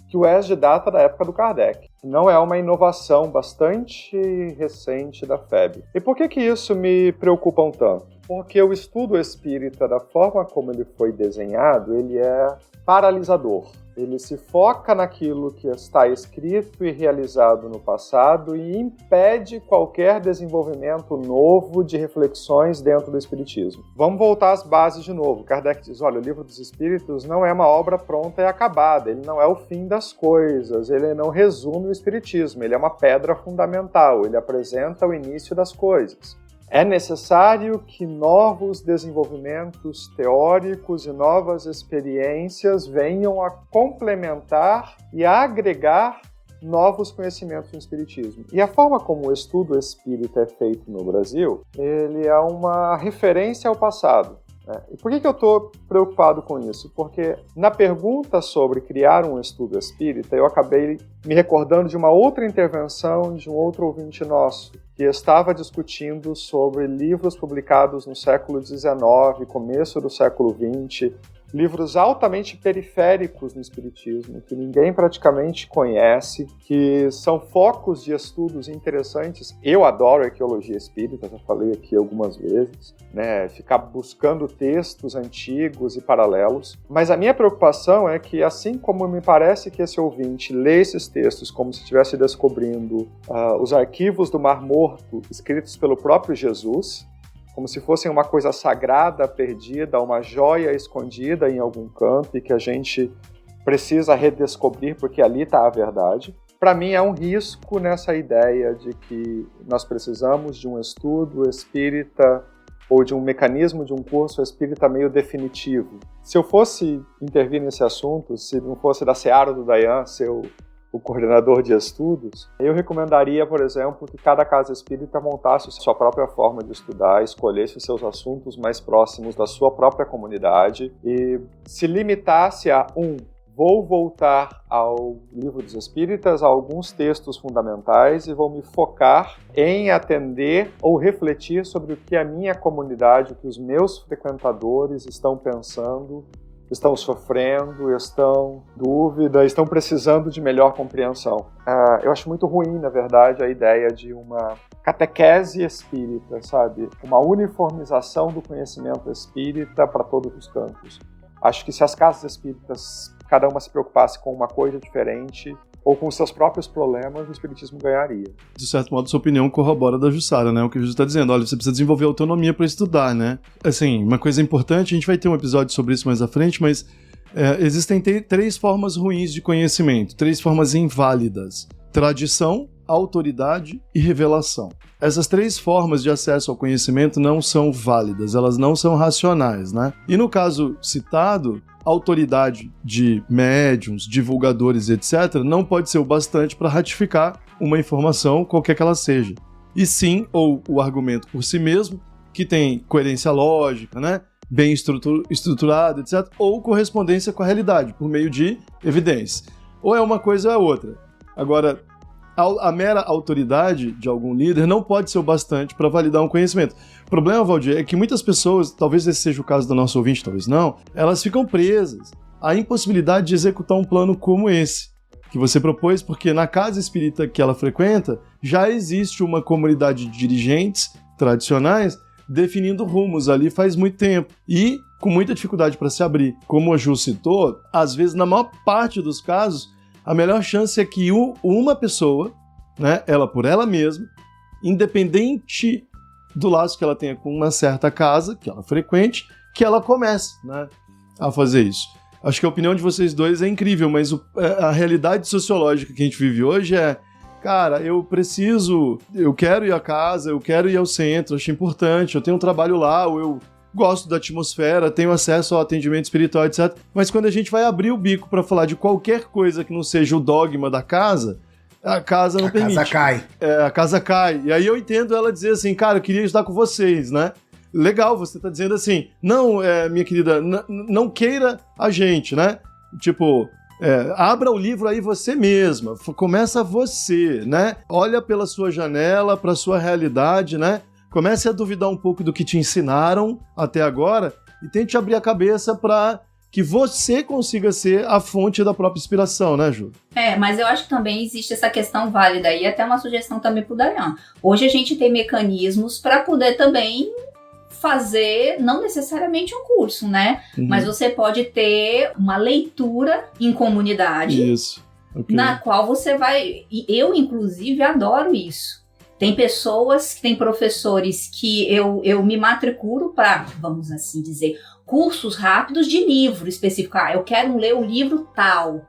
que o ESD data da época do Kardec. Não é uma inovação bastante recente da FEB. E por que isso me preocupa um tanto? Porque o estudo espírita, da forma como ele foi desenhado, ele é paralisador. Ele se foca naquilo que está escrito e realizado no passado e impede qualquer desenvolvimento novo de reflexões dentro do espiritismo. Vamos voltar às bases de novo. Kardec diz, olha, o Livro dos Espíritos não é uma obra pronta e acabada, ele não é o fim das coisas, ele não resume o espiritismo, ele é uma pedra fundamental, ele apresenta o início das coisas. É necessário que novos desenvolvimentos teóricos e novas experiências venham a complementar e a agregar novos conhecimentos no espiritismo. E a forma como o estudo espírita é feito no Brasil, ele é uma referência ao passado. E por que eu estou preocupado com isso? Porque na pergunta sobre criar um estudo espírita, eu acabei me recordando de uma outra intervenção de um outro ouvinte nosso, que estava discutindo sobre livros publicados no século XIX, começo do século XX, livros altamente periféricos no espiritismo, que ninguém praticamente conhece, que são focos de estudos interessantes. Eu adoro arqueologia espírita, já falei aqui algumas vezes, ficar buscando textos antigos e paralelos. Mas a minha preocupação é que, assim como me parece que esse ouvinte lê esses textos como se estivesse descobrindo os arquivos do Mar Morto escritos pelo próprio Jesus, como se fossem uma coisa sagrada, perdida, uma joia escondida em algum canto e que a gente precisa redescobrir porque ali está a verdade. Para mim é um risco nessa ideia de que nós precisamos de um estudo espírita ou de um mecanismo de um curso espírita meio definitivo. Se eu fosse intervir nesse assunto, se não fosse da seara do Dayan ser o coordenador de estudos, eu recomendaria, por exemplo, que cada casa espírita montasse sua própria forma de estudar, escolhesse os seus assuntos mais próximos da sua própria comunidade e se limitasse a vou voltar ao Livro dos Espíritas, a alguns textos fundamentais e vou me focar em atender ou refletir sobre o que a minha comunidade, o que os meus frequentadores estão pensando, estão sofrendo, estão em dúvida, estão precisando de melhor compreensão. Eu acho muito ruim, na verdade, a ideia de uma catequese espírita, sabe? Uma uniformização do conhecimento espírita para todos os campos. Acho que se as casas espíritas, cada uma se preocupasse com uma coisa diferente ou com os seus próprios problemas, o espiritismo ganharia. De certo modo, sua opinião corrobora da Jussara, né? O que o Jesus está dizendo, olha, você precisa desenvolver autonomia para estudar, né? Assim, uma coisa importante, a gente vai ter um episódio sobre isso mais à frente, mas existem três formas ruins de conhecimento, três formas inválidas. Tradição, autoridade e revelação. Essas 3 formas de acesso ao conhecimento não são válidas, elas não são racionais, né? E no caso citado, autoridade de médiums, divulgadores, etc., não pode ser o bastante para ratificar uma informação, qualquer que ela seja. E sim, ou o argumento por si mesmo, que tem coerência lógica, né? Bem estruturado, etc., ou correspondência com a realidade, por meio de evidência. Ou é uma coisa ou é outra. Agora, a mera autoridade de algum líder não pode ser o bastante para validar um conhecimento. O problema, Valdir, é que muitas pessoas, talvez esse seja o caso do nosso ouvinte, talvez não, elas ficam presas à impossibilidade de executar um plano como esse, que você propôs, porque na casa espírita que ela frequenta, já existe uma comunidade de dirigentes tradicionais definindo rumos ali faz muito tempo e com muita dificuldade para se abrir. Como a Ju citou, às vezes, na maior parte dos casos, a melhor chance é que uma pessoa, né, ela por ela mesma, independente do laço que ela tenha com uma certa casa, que ela frequente, que ela comece, né, a fazer isso. Acho que a opinião de vocês dois é incrível, mas a realidade sociológica que a gente vive hoje é, cara, eu quero ir à casa, eu quero ir ao centro, acho importante, eu tenho um trabalho lá, ou eu gosto da atmosfera, tenho acesso ao atendimento espiritual, etc. Mas quando a gente vai abrir o bico para falar de qualquer coisa que não seja o dogma da casa, a casa não permite. A casa cai. A casa cai. E aí eu entendo ela dizer assim, cara, eu queria estar com vocês, né? Legal, você tá dizendo assim, não, minha querida, não queira a gente, né? Tipo, abra o livro aí você mesma, começa você, né? Olha pela sua janela, para sua realidade, né? Comece a duvidar um pouco do que te ensinaram até agora e tente abrir a cabeça para que você consiga ser a fonte da própria inspiração, né, Ju? Mas eu acho que também existe essa questão válida e até uma sugestão também pro Dayan. Hoje a gente tem mecanismos para poder também fazer, não necessariamente um curso, né? Uhum. Mas você pode ter uma leitura em comunidade. Isso. Okay. Na qual você vai... E eu, inclusive, adoro isso. Tem pessoas, tem professores que eu me matriculo para, vamos assim dizer, cursos rápidos de livro específico. Eu quero ler o livro tal.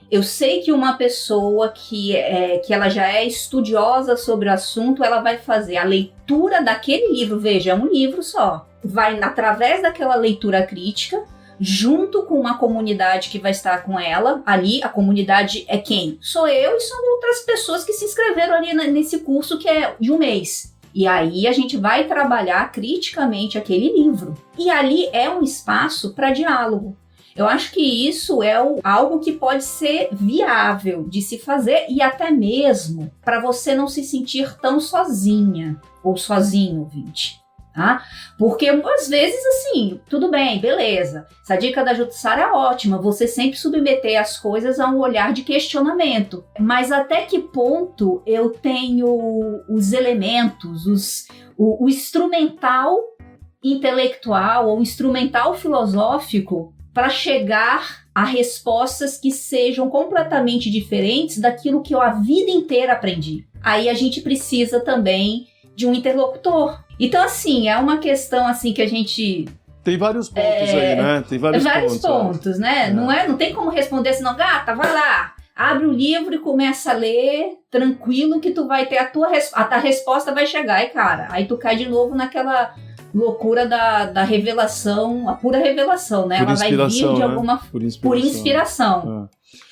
Eu sei que uma pessoa que ela já é estudiosa sobre o assunto, ela vai fazer a leitura daquele livro, veja, é um livro só. Vai, através daquela leitura crítica, junto com uma comunidade que vai estar com ela, ali, a comunidade é quem? Sou eu e são outras pessoas que se inscreveram ali nesse curso que é de um mês. E aí a gente vai trabalhar criticamente aquele livro. E ali é um espaço para diálogo. Eu acho que isso é algo que pode ser viável de se fazer e até mesmo para você não se sentir tão sozinha ou sozinho, ouvinte. Tá? Porque às vezes assim, tudo bem, beleza, essa dica da Jussara é ótima, você sempre submeter as coisas a um olhar de questionamento, mas até que ponto eu tenho os elementos, o instrumental intelectual ou instrumental filosófico para chegar a respostas que sejam completamente diferentes daquilo que eu a vida inteira aprendi. Aí a gente precisa também de um interlocutor. Então, assim, é uma questão assim que a gente... Tem vários pontos aí, né? Tem vários pontos, né? Não tem como responder assim, não, gata, vai lá, abre o livro e começa a ler, tranquilo que tu vai ter a resposta vai chegar. E, cara, aí tu cai de novo naquela loucura da revelação, a pura revelação, né? Ela vai vir de alguma... Por inspiração.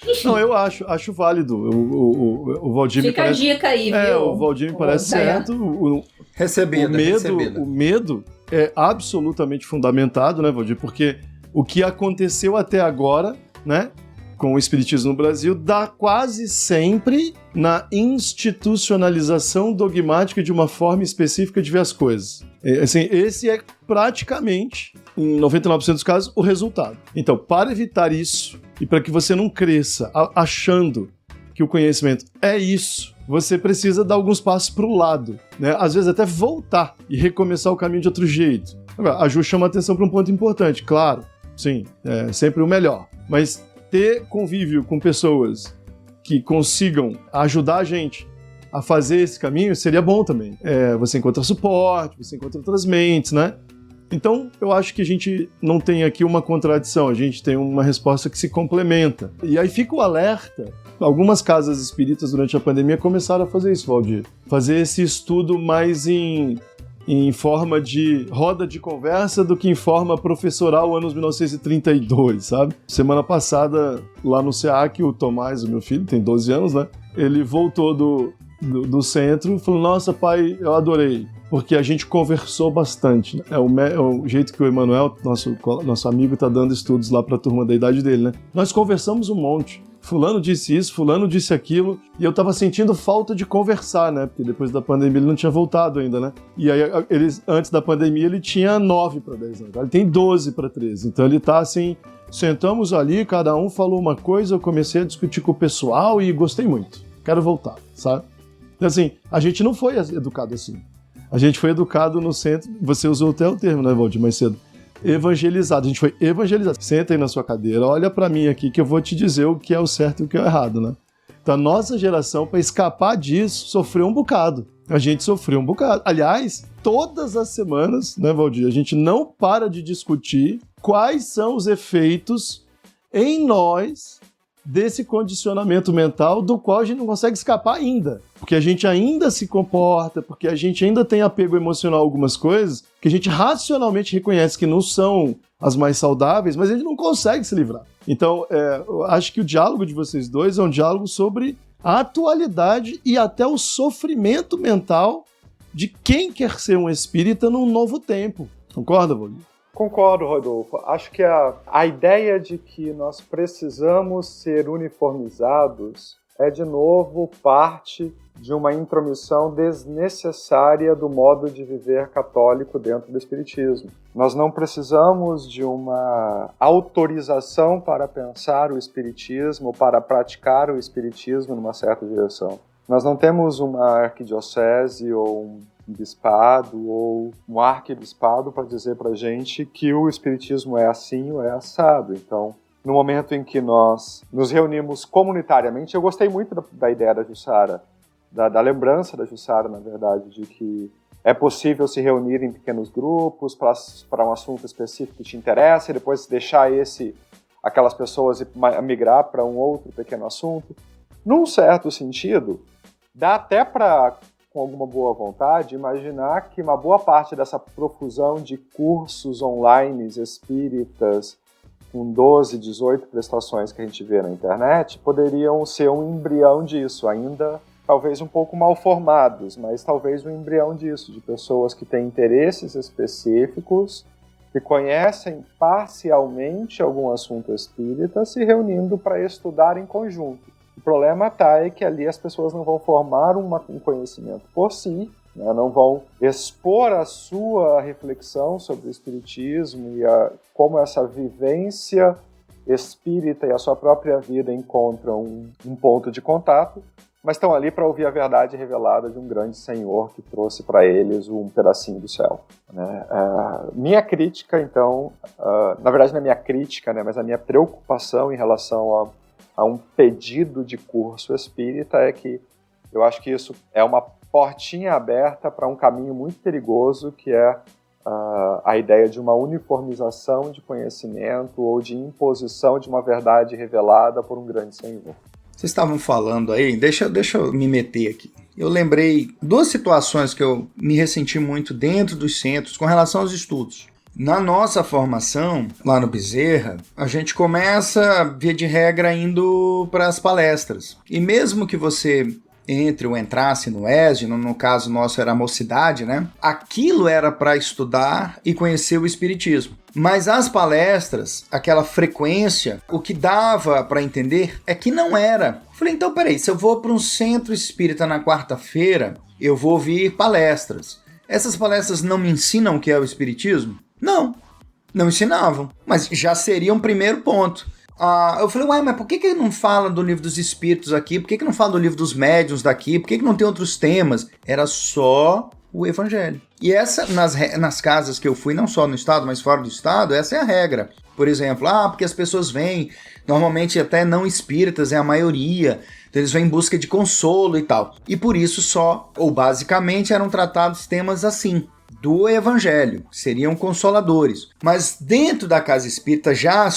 Enfim. Não, eu acho válido. O Valdir Fica me parece... a dica aí, viu? O Valdir me parece certo. Recebida. O medo é absolutamente fundamentado, né, Valdir? Porque o que aconteceu até agora, né, com o espiritismo no Brasil, dá quase sempre na institucionalização dogmática de uma forma específica de ver as coisas. Assim, esse é praticamente, em 99% dos casos, o resultado. Então, para evitar isso e para que você não cresça achando que o conhecimento é isso, você precisa dar alguns passos para o lado, né? Às vezes até voltar e recomeçar o caminho de outro jeito. Agora, a Ju chama a atenção para um ponto importante, claro, sim, é sempre o melhor, mas ter convívio com pessoas que consigam ajudar a gente a fazer esse caminho seria bom também. Você encontra suporte, você encontra outras mentes, né? Então, eu acho que a gente não tem aqui uma contradição, a gente tem uma resposta que se complementa. E aí fica o alerta. Algumas casas espíritas durante a pandemia começaram a fazer isso, Valdir. Fazer esse estudo mais em forma de roda de conversa do que em forma professoral, anos 1932, sabe? Semana passada, lá no SEAC, o Tomás, o meu filho, tem 12 anos, né? Ele voltou do centro e falou, nossa, pai, eu adorei. Porque a gente conversou bastante. Né? É o jeito que o Emanuel, nosso amigo, tá dando estudos lá pra turma da idade dele, né? Nós conversamos um monte. Fulano disse isso, fulano disse aquilo, e eu tava sentindo falta de conversar, né? Porque depois da pandemia ele não tinha voltado ainda, né? E aí, antes da pandemia, ele tinha 9 para 10 anos. Ele tem 12 para 13. Então ele tá assim, sentamos ali, cada um falou uma coisa, eu comecei a discutir com o pessoal e gostei muito. Quero voltar, sabe? Então assim, a gente não foi educado assim. A gente foi educado no centro, você usou até o termo, né, Valdir, mais cedo. Evangelizado, a gente foi evangelizado. Senta aí na sua cadeira, olha pra mim aqui que eu vou te dizer o que é o certo e o que é o errado, né? Então a nossa geração, para escapar disso, sofreu um bocado. A gente sofreu um bocado. Aliás, todas as semanas, né, Valdir, a gente não para de discutir quais são os efeitos em nós desse condicionamento mental do qual a gente não consegue escapar ainda. Porque a gente ainda se comporta, porque a gente ainda tem apego emocional a algumas coisas que a gente racionalmente reconhece que não são as mais saudáveis, mas a gente não consegue se livrar. Então, eu acho que o diálogo de vocês dois é um diálogo sobre a atualidade e até o sofrimento mental de quem quer ser um espírita num novo tempo. Concorda, Valdir? Concordo, Rodolfo. Acho que a ideia de que nós precisamos ser uniformizados é, de novo, parte de uma intromissão desnecessária do modo de viver católico dentro do Espiritismo. Nós não precisamos de uma autorização para pensar o Espiritismo, para praticar o Espiritismo numa certa direção. Nós não temos uma arquidiocese ou um bispado ou um arquibispado para dizer para a gente que o Espiritismo é assim ou é assado. Então, no momento em que nós nos reunimos comunitariamente, eu gostei muito da ideia da Jussara, da lembrança da Jussara, na verdade, de que é possível se reunir em pequenos grupos para um assunto específico que te interessa e depois deixar aquelas pessoas migrar para um outro pequeno assunto. Num certo sentido, dá até para, com alguma boa vontade, imaginar que uma boa parte dessa profusão de cursos online espíritas com 12, 18 prestações que a gente vê na internet poderiam ser um embrião disso, ainda talvez um pouco mal formados, mas talvez um embrião disso, de pessoas que têm interesses específicos, que conhecem parcialmente algum assunto espírita, se reunindo para estudar em conjunto. O problema é que ali as pessoas não vão formar um conhecimento por si, né? Não vão expor a sua reflexão sobre o espiritismo e como essa vivência espírita e a sua própria vida encontram um ponto de contato, mas estão ali para ouvir a verdade revelada de um grande Senhor que trouxe para eles um pedacinho do céu. Né? Minha crítica, então, na verdade não é minha crítica, né, mas a minha preocupação em relação a um pedido de curso espírita é que eu acho que isso é uma portinha aberta para um caminho muito perigoso, que é a ideia de uma uniformização de conhecimento ou de imposição de uma verdade revelada por um grande Senhor. Vocês estavam falando aí, deixa eu me meter aqui. Eu lembrei duas situações que eu me ressenti muito dentro dos centros com relação aos estudos. Na nossa formação, lá no Bezerra, a gente começa, via de regra, indo para as palestras. E mesmo que você entre ou entrasse no ESD, no caso nosso era a mocidade, né? Aquilo era para estudar e conhecer o espiritismo. Mas as palestras, aquela frequência, o que dava para entender é que não era. Falei, então peraí, se eu vou para um centro espírita na quarta-feira, eu vou ouvir palestras. Essas palestras não me ensinam o que é o espiritismo? Não ensinavam, mas já seria um primeiro ponto. Eu falei, mas por que não fala do livro dos espíritos aqui? Por que não fala do livro dos médiuns daqui? Por que não tem outros temas? Era só o evangelho. E essa, nas casas que eu fui, não só no estado, mas fora do estado, essa é a regra. Por exemplo, porque as pessoas vêm, normalmente até não espíritas, é a maioria, então eles vêm em busca de consolo e tal. E por isso só, ou basicamente, eram tratados temas assim, do evangelho, seriam consoladores. Mas dentro da casa espírita, já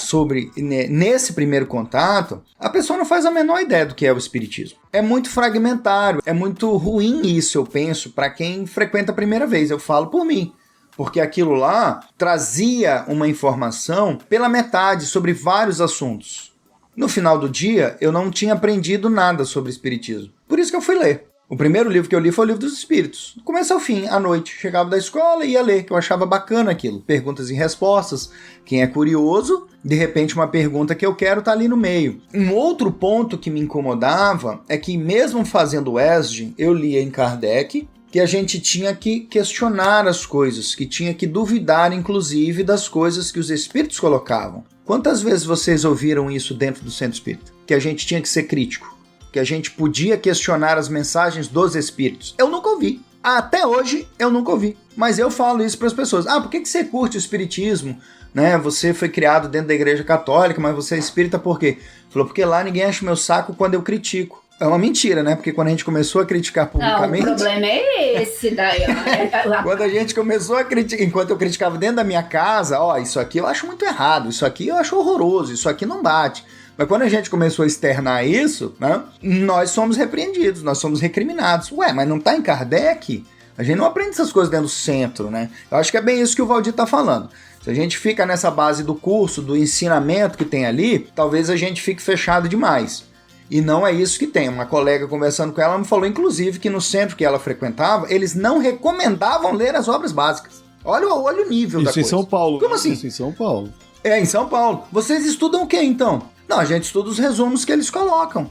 nesse primeiro contato, a pessoa não faz a menor ideia do que é o espiritismo. É muito fragmentário, é muito ruim isso, eu penso, para quem frequenta a primeira vez, eu falo por mim. Porque aquilo lá trazia uma informação pela metade sobre vários assuntos. No final do dia, eu não tinha aprendido nada sobre espiritismo. Por isso que eu fui ler. O primeiro livro que eu li foi o Livro dos Espíritos. Do começo ao fim, à noite. Chegava da escola e ia ler, que eu achava bacana aquilo. Perguntas e respostas. Quem é curioso, de repente uma pergunta que eu quero tá ali no meio. Um outro ponto que me incomodava é que mesmo fazendo o ESG, eu lia em Kardec, que a gente tinha que questionar as coisas, que tinha que duvidar, inclusive, das coisas que os espíritos colocavam. Quantas vezes vocês ouviram isso dentro do centro espírita? Que a gente tinha que ser crítico, que a gente podia questionar as mensagens dos espíritos. Eu nunca ouvi. Até hoje, eu nunca ouvi. Mas eu falo isso para as pessoas. Por que você curte o espiritismo? Né? Você foi criado dentro da igreja católica, mas você é espírita por quê? Falou, porque lá ninguém enche o meu saco quando eu critico. É uma mentira, né? Porque quando a gente começou a criticar publicamente... Não, o problema é esse daí, ó. Quando a gente começou a criticar... Enquanto eu criticava dentro da minha casa, isso aqui eu acho muito errado, isso aqui eu acho horroroso, isso aqui não bate. Mas quando a gente começou a externar isso, né? Nós somos repreendidos, nós somos recriminados. Mas não tá em Kardec? A gente não aprende essas coisas dentro do centro, né? Eu acho que é bem isso que o Valdir tá falando. Se a gente fica nessa base do curso, do ensinamento que tem ali, talvez a gente fique fechado demais. E não é isso que tem. Uma colega conversando com ela me falou, inclusive, que no centro que ela frequentava, eles não recomendavam ler as obras básicas. Olha o nível da coisa. Isso em São Paulo. Como assim? Isso em São Paulo. Em São Paulo. Vocês estudam o que, então? Não, a gente estuda os resumos que eles colocam.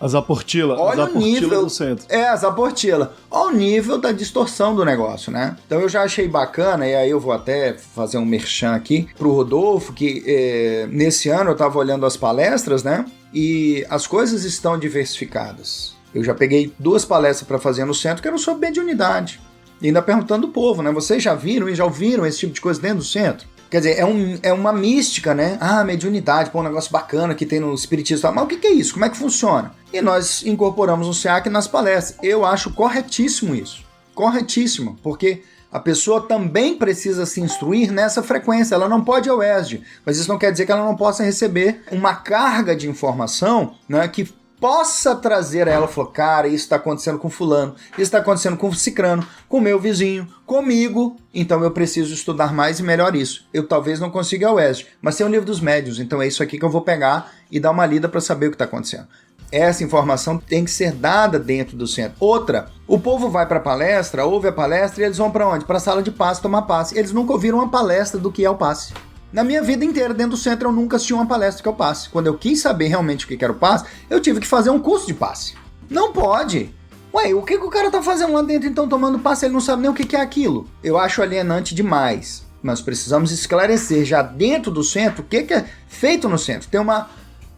As aportilas. Olha as o nível do centro. As aportilas. Olha o nível da distorção do negócio, né? Então eu já achei bacana, e aí eu vou até fazer um merchan aqui pro Rodolfo, que nesse ano eu tava olhando as palestras, né? E as coisas estão diversificadas. Eu já peguei 2 palestras para fazer no centro que eram sobre mediunidade. E ainda perguntando o povo, né? Vocês já viram e já ouviram esse tipo de coisa dentro do centro? Quer dizer, é uma mística, né? Mediunidade, um negócio bacana que tem no espiritismo. Mas o que é isso? Como é que funciona? E nós incorporamos um SEAC nas palestras. Eu acho corretíssimo isso. Corretíssimo. Porque a pessoa também precisa se instruir nessa frequência. Ela não pode ir ao ESD. Mas isso não quer dizer que ela não possa receber uma carga de informação, né, que possa trazer a ela, falou, cara, isso está acontecendo com fulano, isso está acontecendo com o cicrano, com o meu vizinho, comigo, então eu preciso estudar mais e melhor isso. Eu talvez não consiga ir ao ESD, mas tem o livro dos médiuns, então é isso aqui que eu vou pegar e dar uma lida para saber o que está acontecendo. Essa informação tem que ser dada dentro do centro. Outra, o povo vai para a palestra, ouve a palestra e eles vão para onde? Para a sala de passe tomar passe. Eles nunca ouviram uma palestra do que é o passe. Na minha vida inteira, dentro do centro, eu nunca assisti uma palestra que é o passe. Quando eu quis saber realmente o que era o passe, eu tive que fazer um curso de passe. Não pode! O que o cara tá fazendo lá dentro, então, tomando passe? Ele não sabe nem o que é aquilo. Eu acho alienante demais. Nós precisamos esclarecer já dentro do centro o que é feito no centro. Ter uma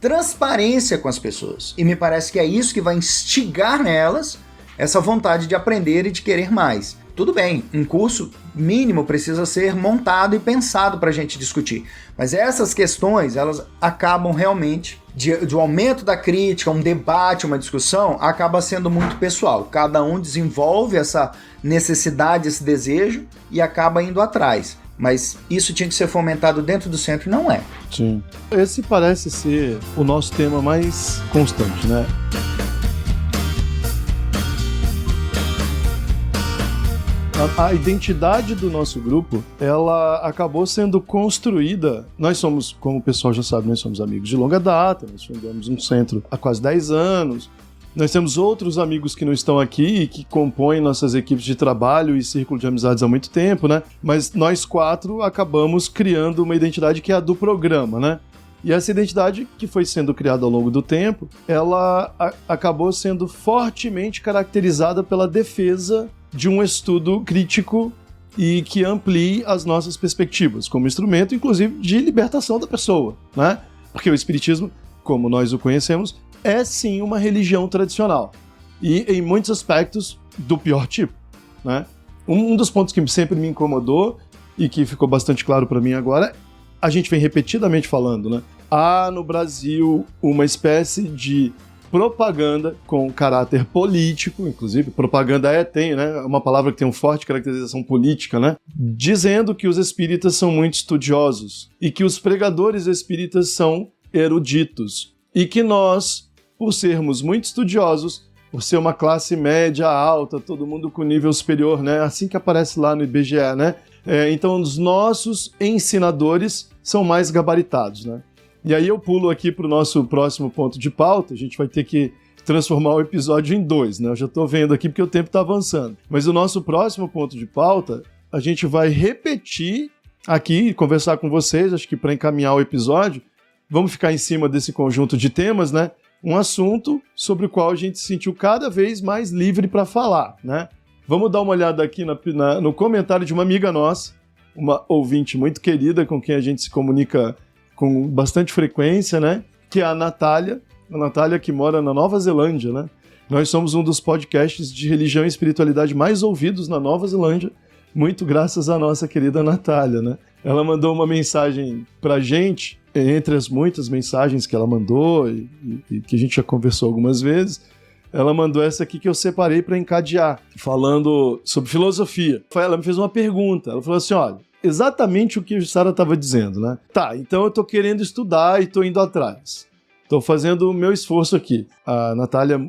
transparência com as pessoas. E me parece que é isso que vai instigar nelas essa vontade de aprender e de querer mais. Tudo bem, um curso mínimo precisa ser montado e pensado para a gente discutir. Mas essas questões, elas acabam realmente, de um aumento da crítica, um debate, uma discussão, acaba sendo muito pessoal. Cada um desenvolve essa necessidade, esse desejo e acaba indo atrás. Mas isso tinha que ser fomentado dentro do centro e não é. Sim. Esse parece ser o nosso tema mais constante, né? A identidade do nosso grupo, ela acabou sendo construída. Nós somos, como o pessoal já sabe, nós somos amigos de longa data, nós fundamos um centro há quase 10 anos. Nós temos outros amigos que não estão aqui e que compõem nossas equipes de trabalho e círculo de amizades há muito tempo, né? Mas nós 4 acabamos criando uma identidade que é a do programa, né? E essa identidade, que foi sendo criada ao longo do tempo, ela acabou sendo fortemente caracterizada pela defesa de um estudo crítico e que amplie as nossas perspectivas como instrumento, inclusive, de libertação da pessoa, né? Porque o espiritismo, como nós o conhecemos, é sim uma religião tradicional e, em muitos aspectos, do pior tipo, né? Um dos pontos que sempre me incomodou e que ficou bastante claro para mim agora, a gente vem repetidamente falando, né? Há no Brasil uma espécie de propaganda com caráter político, inclusive propaganda tem, né, uma palavra que tem uma forte caracterização política, né, dizendo que os espíritas são muito estudiosos e que os pregadores espíritas são eruditos e que nós, por sermos muito estudiosos, por ser uma classe média alta, todo mundo com nível superior, né, assim que aparece lá no IBGE, né, então os nossos ensinadores são mais gabaritados, né. E aí eu pulo aqui para o nosso próximo ponto de pauta, a gente vai ter que transformar o episódio em 2, né? Eu já estou vendo aqui porque o tempo está avançando. Mas o nosso próximo ponto de pauta, a gente vai repetir aqui e conversar com vocês, acho que para encaminhar o episódio, vamos ficar em cima desse conjunto de temas, né? Um assunto sobre o qual a gente se sentiu cada vez mais livre para falar, né? Vamos dar uma olhada aqui no comentário de uma amiga nossa, uma ouvinte muito querida com quem a gente se comunica com bastante frequência, né? Que é a Natália que mora na Nova Zelândia, né? Nós somos um dos podcasts de religião e espiritualidade mais ouvidos na Nova Zelândia, muito graças à nossa querida Natália, né? Ela mandou uma mensagem pra gente, entre as muitas mensagens que ela mandou e que a gente já conversou algumas vezes, ela mandou essa aqui que eu separei para encadear, falando sobre filosofia. Ela me fez uma pergunta, ela falou assim, olha, exatamente o que a Sara estava dizendo, né? Tá, então eu tô querendo estudar e tô indo atrás. Tô fazendo o meu esforço aqui. A Natália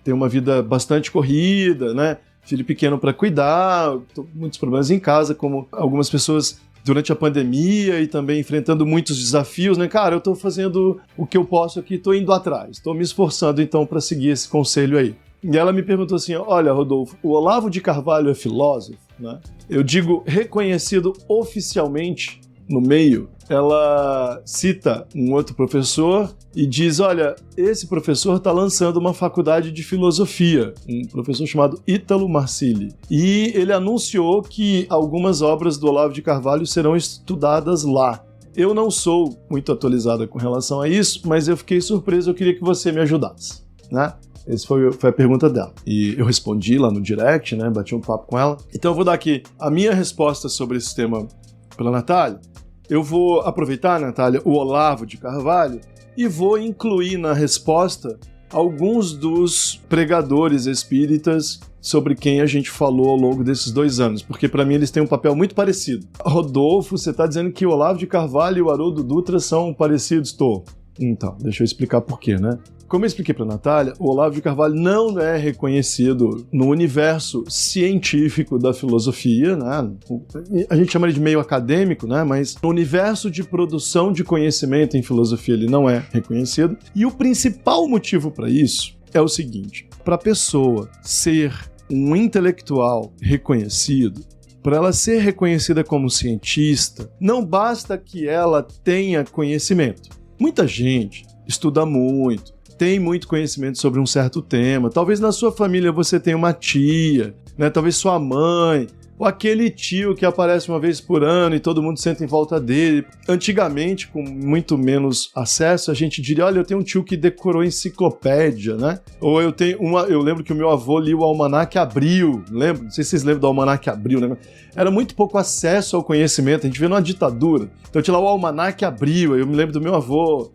tem uma vida bastante corrida, né? Filho pequeno para cuidar, muitos problemas em casa, como algumas pessoas durante a pandemia e também enfrentando muitos desafios, né? Cara, eu tô fazendo o que eu posso aqui, tô indo atrás. Tô me esforçando então para seguir esse conselho aí. E ela me perguntou assim, olha, Rodolfo, o Olavo de Carvalho é filósofo, né? Eu digo reconhecido oficialmente no meio. Ela cita um outro professor e diz, olha, esse professor está lançando uma faculdade de filosofia, um professor chamado Ítalo Marcilli. E ele anunciou que algumas obras do Olavo de Carvalho serão estudadas lá. Eu não sou muito atualizada com relação a isso, mas eu fiquei surpreso, eu queria que você me ajudasse, né? Essa foi a pergunta dela. E eu respondi lá no direct, né? Bati um papo com ela. Então eu vou dar aqui a minha resposta sobre esse tema pela Natália. Eu vou aproveitar, Natália, o Olavo de Carvalho e vou incluir na resposta alguns dos pregadores espíritas sobre quem a gente falou ao longo desses 2 anos, porque para mim eles têm um papel muito parecido. Rodolfo, você está dizendo que o Olavo de Carvalho e o Haroldo Dutra são parecidos? Tô. Então, deixa eu explicar por quê, né? Como eu expliquei para a Natália, o Olavo de Carvalho não é reconhecido no universo científico da filosofia, né? A gente chama ele de meio acadêmico, né? Mas no universo de produção de conhecimento em filosofia ele não é reconhecido. E o principal motivo para isso é o seguinte, para a pessoa ser um intelectual reconhecido, para ela ser reconhecida como cientista, não basta que ela tenha conhecimento. Muita gente estuda muito, tem muito conhecimento sobre um certo tema. Talvez na sua família você tenha uma tia, né? Talvez sua mãe, ou aquele tio que aparece uma vez por ano e todo mundo senta em volta dele. Antigamente, com muito menos acesso, a gente diria, olha, eu tenho um tio que decorou enciclopédia, né? Ou eu lembro que o meu avô lia o Almanaque Abril, lembra? Não sei se vocês lembram do Almanaque Abril, né? Era muito pouco acesso ao conhecimento, a gente vê numa ditadura. Então tinha lá o Almanaque Abril, eu me lembro do meu avô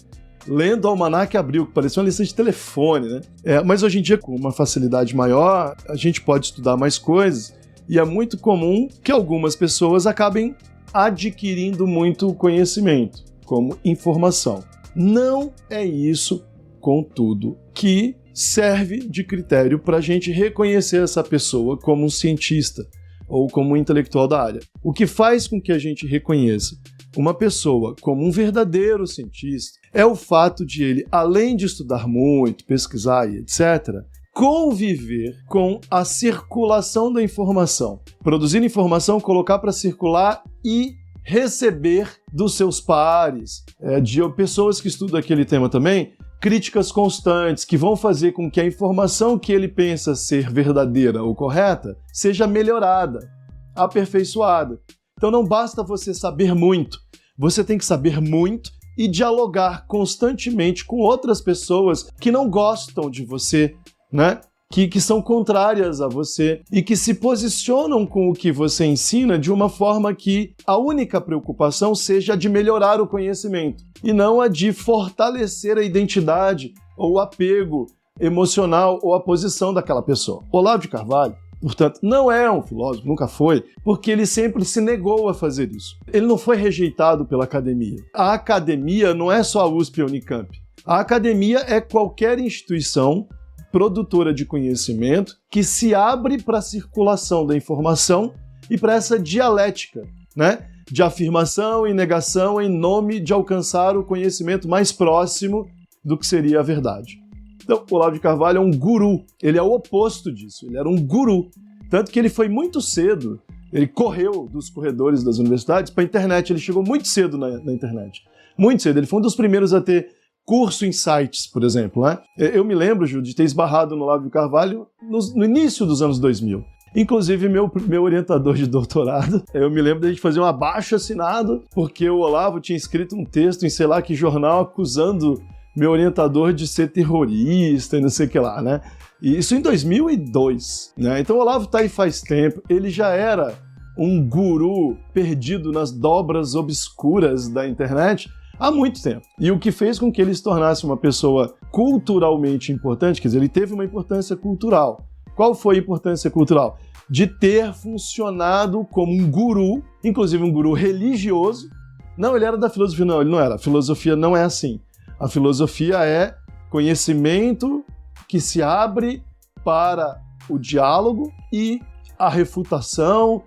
lendo o Almanaque Abril, que parecia uma lista de telefone, né? Mas hoje em dia, com uma facilidade maior, a gente pode estudar mais coisas e é muito comum que algumas pessoas acabem adquirindo muito conhecimento, como informação. Não é isso, contudo, que serve de critério para a gente reconhecer essa pessoa como um cientista ou como um intelectual da área. O que faz com que a gente reconheça uma pessoa como um verdadeiro cientista é o fato de ele, além de estudar muito, pesquisar e etc., conviver com a circulação da informação. Produzir informação, colocar para circular e receber dos seus pares, de pessoas que estudam aquele tema também, críticas constantes que vão fazer com que a informação que ele pensa ser verdadeira ou correta seja melhorada, aperfeiçoada. Então não basta você saber muito, você tem que saber muito e dialogar constantemente com outras pessoas que não gostam de você, né? Que são contrárias a você e que se posicionam com o que você ensina de uma forma que a única preocupação seja a de melhorar o conhecimento e não a de fortalecer a identidade ou o apego emocional ou a posição daquela pessoa. Olavo de Carvalho, portanto, não é um filósofo, nunca foi, porque ele sempre se negou a fazer isso. Ele não foi rejeitado pela academia. A academia não é só a USP e a Unicamp. A academia é qualquer instituição produtora de conhecimento que se abre para a circulação da informação e para essa dialética, né, de afirmação e negação em nome de alcançar o conhecimento mais próximo do que seria a verdade. Então, o Olavo de Carvalho é um guru, ele é o oposto disso, ele era um guru. Tanto que ele foi muito cedo, ele correu dos corredores das universidades para a internet, ele chegou muito cedo na internet. Muito cedo, ele foi um dos primeiros a ter curso em sites, por exemplo. Né? Eu me lembro, Ju, de ter esbarrado no Olavo de Carvalho no início dos anos 2000. Inclusive, meu orientador de doutorado, eu me lembro de a gente fazer um abaixo-assinado, porque o Olavo tinha escrito um texto em sei lá que jornal acusando meu orientador de ser terrorista e não sei o que lá, né? E isso em 2002, né? Então o Olavo tá aí faz tempo, ele já era um guru perdido nas dobras obscuras da internet há muito tempo. E o que fez com que ele se tornasse uma pessoa culturalmente importante, quer dizer, ele teve uma importância cultural. Qual foi a importância cultural? De ter funcionado como um guru, inclusive um guru religioso. Não, ele era da filosofia, não, ele não era. A filosofia não é assim. A filosofia é conhecimento que se abre para o diálogo e a refutação,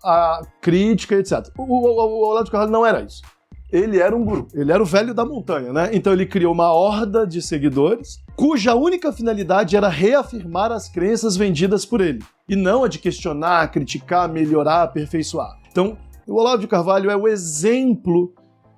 a crítica, etc. O Olavo de Carvalho não era isso. Ele era um guru, ele era o velho da montanha, né? Então ele criou uma horda de seguidores, cuja única finalidade era reafirmar as crenças vendidas por ele, e não a de questionar, criticar, melhorar, aperfeiçoar. Então, o Olavo de Carvalho é o exemplo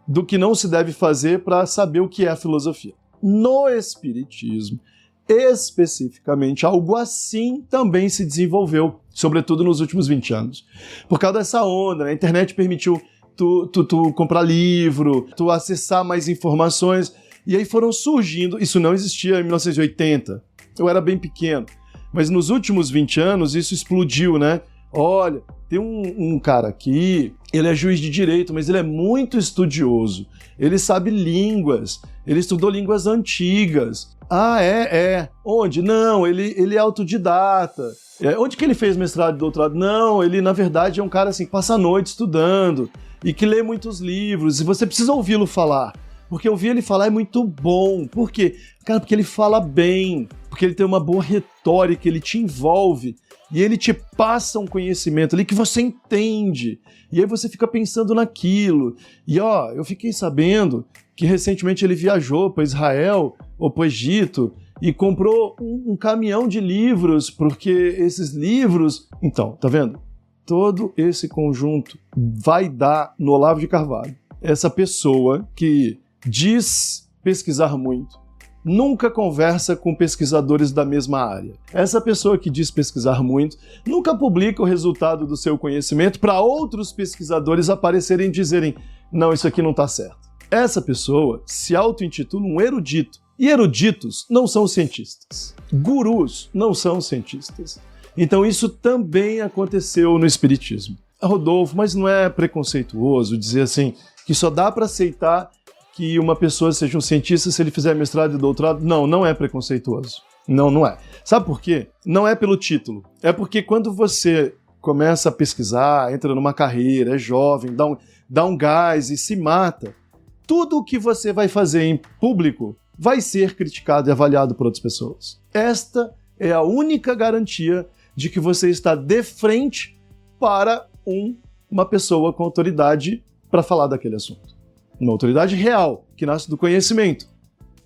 do que não se deve fazer para saber o que é a filosofia. No Espiritismo, especificamente, algo assim também se desenvolveu, sobretudo nos últimos 20 anos. Por causa dessa onda, né? A internet permitiu tu comprar livro, tu acessar mais informações, e aí foram surgindo, isso não existia em 1980, eu era bem pequeno, mas nos últimos 20 anos isso explodiu, né? Olha, tem um cara aqui, ele é juiz de direito, mas ele é muito estudioso, ele sabe línguas, ele estudou línguas antigas. Ah, é? Onde? Não, ele é autodidata. Onde que ele fez mestrado e doutorado? Não, ele na verdade é um cara assim, que passa a noite estudando e que lê muitos livros, e você precisa ouvi-lo falar, porque ouvir ele falar é muito bom. Por quê? Cara, porque ele fala bem, porque ele tem uma boa retórica, ele te envolve, e ele te passa um conhecimento ali que você entende, e aí você fica pensando naquilo. E eu fiquei sabendo que recentemente ele viajou para Israel ou para o Egito e comprou um caminhão de livros, porque esses livros... Então, tá vendo? Todo esse conjunto vai dar no Olavo de Carvalho. Essa pessoa que diz pesquisar muito, nunca conversa com pesquisadores da mesma área. Essa pessoa que diz pesquisar muito, nunca publica o resultado do seu conhecimento para outros pesquisadores aparecerem e dizerem: não, isso aqui não está certo. Essa pessoa se auto-intitula um erudito. E eruditos não são cientistas. Gurus não são cientistas. Então isso também aconteceu no Espiritismo. Rodolfo, mas não é preconceituoso dizer assim que só dá para aceitar que uma pessoa seja um cientista se ele fizer mestrado e doutorado? Não, não é preconceituoso. Não é. Sabe por quê? Não é pelo título. É porque quando você começa a pesquisar, entra numa carreira, é jovem, dá um gás e se mata, tudo o que você vai fazer em público vai ser criticado e avaliado por outras pessoas. Esta é a única garantia de que você está de frente para uma pessoa com autoridade para falar daquele assunto. Uma autoridade real, que nasce do conhecimento,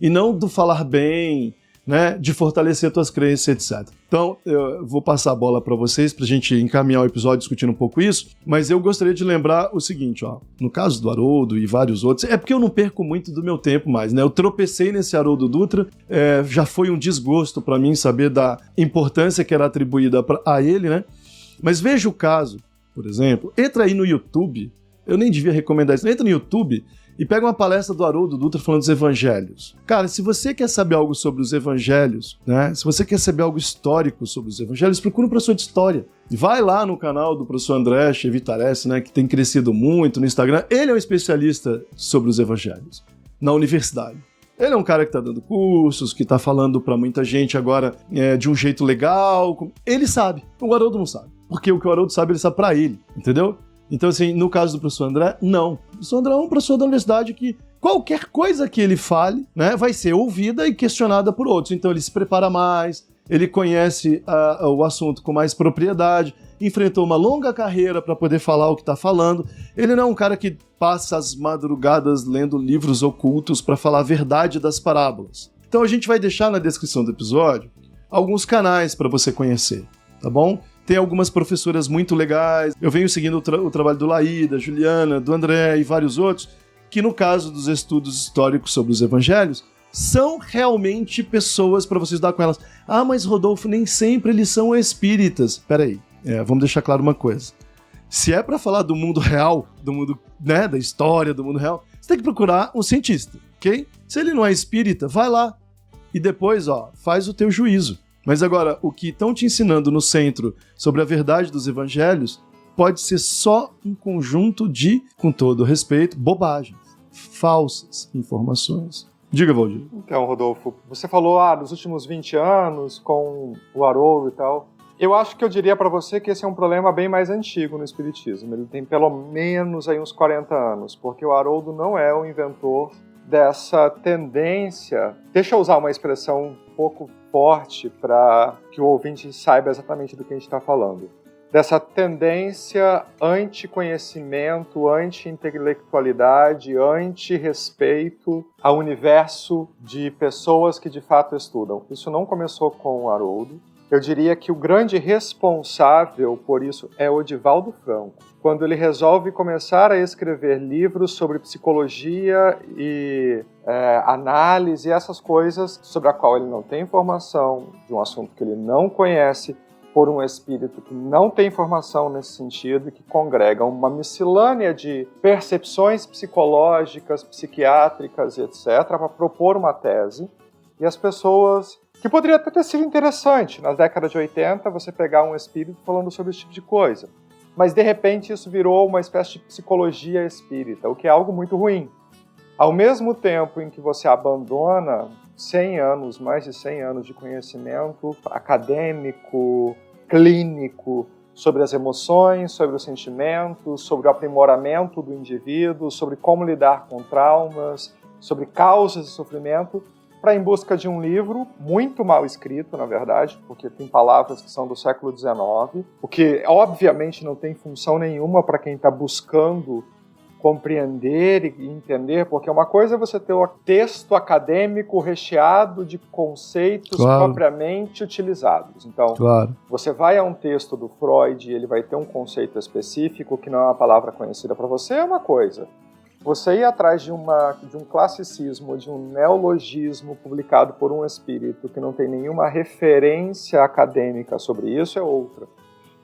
e não do falar bem, né, de fortalecer tuas crenças, etc. Então, eu vou passar a bola para vocês, para a gente encaminhar o episódio discutindo um pouco isso, mas eu gostaria de lembrar o seguinte, no caso do Haroldo e vários outros, é porque eu não perco muito do meu tempo mais, né? Eu tropecei nesse Haroldo Dutra, já foi um desgosto para mim saber da importância que era atribuída a ele, né? Mas veja o caso, por exemplo, entra aí no YouTube, eu nem devia recomendar isso, entra no YouTube e pega uma palestra do Haroldo Dutra falando dos evangelhos. Cara, se você quer saber algo sobre os evangelhos, né? Se você quer saber algo histórico sobre os evangelhos, procura um professor de história. Vai lá no canal do professor André Chevitarese, né? Que tem crescido muito no Instagram. Ele é um especialista sobre os evangelhos, na universidade. Ele é um cara que tá dando cursos, que tá falando pra muita gente agora de um jeito legal. Ele sabe. O Haroldo não sabe. Porque o que o Haroldo sabe, ele sabe pra ele. Entendeu? Então, assim, no caso do professor André, não. O professor André é um professor da universidade que qualquer coisa que ele fale, né, vai ser ouvida e questionada por outros. Então, ele se prepara mais, ele conhece o assunto com mais propriedade, enfrentou uma longa carreira para poder falar o que está falando. Ele não é um cara que passa as madrugadas lendo livros ocultos para falar a verdade das parábolas. Então a gente vai deixar na descrição do episódio alguns canais para você conhecer, tá bom? Tem algumas professoras muito legais. Eu venho seguindo o trabalho do Laí, da Juliana, do André e vários outros, que no caso dos estudos históricos sobre os evangelhos, são realmente pessoas para você estudar com elas. Ah, mas Rodolfo, nem sempre eles são espíritas. Peraí. Vamos deixar claro uma coisa. Se é pra falar do mundo real, do mundo, né, da história do mundo real, você tem que procurar um cientista, ok? Se ele não é espírita, vai lá e depois, faz o teu juízo. Mas agora, o que estão te ensinando no centro sobre a verdade dos evangelhos pode ser só um conjunto de, com todo respeito, bobagens, falsas informações. Diga, Valdir. Então, Rodolfo, você falou dos últimos 20 anos com o Haroldo e tal. Eu acho que eu diria para você que esse é um problema bem mais antigo no espiritismo. Ele tem pelo menos aí uns 40 anos, porque o Haroldo não é o inventor dessa tendência. Deixa eu usar uma expressão um pouco forte para que o ouvinte saiba exatamente do que a gente está falando. Dessa tendência anti-conhecimento, anti-intelectualidade, anti-respeito ao universo de pessoas que de fato estudam. Isso não começou com o Haroldo. Eu diria que o grande responsável por isso é o Divaldo Franco. Quando ele resolve começar a escrever livros sobre psicologia e análise, essas coisas sobre a qual ele não tem informação, de um assunto que ele não conhece, por um espírito que não tem informação nesse sentido e que congrega uma miscelânea de percepções psicológicas, psiquiátricas, etc., para propor uma tese. E as pessoas... que poderia até ter sido interessante, nas décadas de 80, você pegar um espírito falando sobre esse tipo de coisa. Mas, de repente, isso virou uma espécie de psicologia espírita, o que é algo muito ruim. Ao mesmo tempo em que você abandona 100 anos, mais de 100 anos de conhecimento acadêmico, clínico, sobre as emoções, sobre os sentimentos, sobre o aprimoramento do indivíduo, sobre como lidar com traumas, sobre causas de sofrimento, para em busca de um livro muito mal escrito, na verdade, porque tem palavras que são do século XIX, o que obviamente não tem função nenhuma para quem está buscando compreender e entender, porque uma coisa é você ter um texto acadêmico recheado de conceitos propriamente utilizados. Então, você vai a um texto do Freud e ele vai ter um conceito específico que não é uma palavra conhecida para você, é uma coisa. Você ir atrás de um classicismo, de um neologismo publicado por um espírito que não tem nenhuma referência acadêmica sobre isso é outra.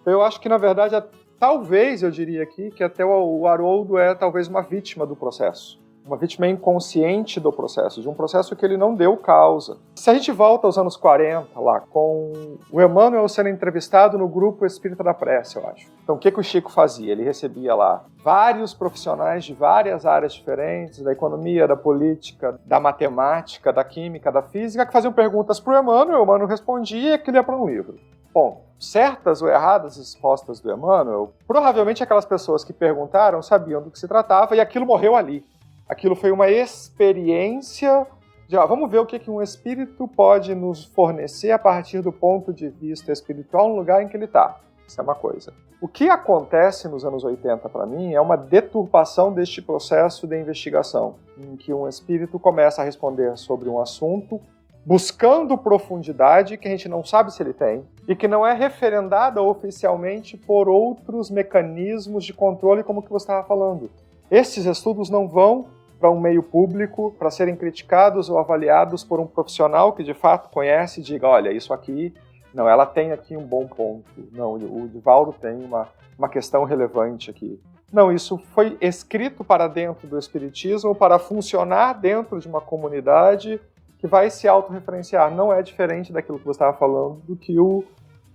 Então eu acho que, na verdade, talvez eu diria aqui que até o Haroldo é talvez uma vítima do processo. Uma vítima inconsciente do processo, de um processo que ele não deu causa. Se a gente volta aos anos 40, lá, com o Emmanuel sendo entrevistado no grupo Espírita da Prece, eu acho. Então, o que o Chico fazia? Ele recebia lá vários profissionais de várias áreas diferentes, da economia, da política, da matemática, da química, da física, que faziam perguntas para o Emmanuel respondia e aquilo ia para um livro. Bom, certas ou erradas respostas do Emmanuel, provavelmente aquelas pessoas que perguntaram sabiam do que se tratava e aquilo morreu ali. Aquilo foi uma experiência de, vamos ver o que um espírito pode nos fornecer a partir do ponto de vista espiritual no lugar em que ele está. Isso é uma coisa. O que acontece nos anos 80, para mim, é uma deturpação deste processo de investigação, em que um espírito começa a responder sobre um assunto, buscando profundidade que a gente não sabe se ele tem, e que não é referendada oficialmente por outros mecanismos de controle como que você estava falando. Esses estudos não vão para um meio público para serem criticados ou avaliados por um profissional que de fato conhece e diga, olha, isso aqui, não, ela tem aqui um bom ponto, não, o Divaldo tem uma questão relevante aqui. Não, isso foi escrito para dentro do espiritismo para funcionar dentro de uma comunidade que vai se autorreferenciar. Não é diferente daquilo que você estava falando do que o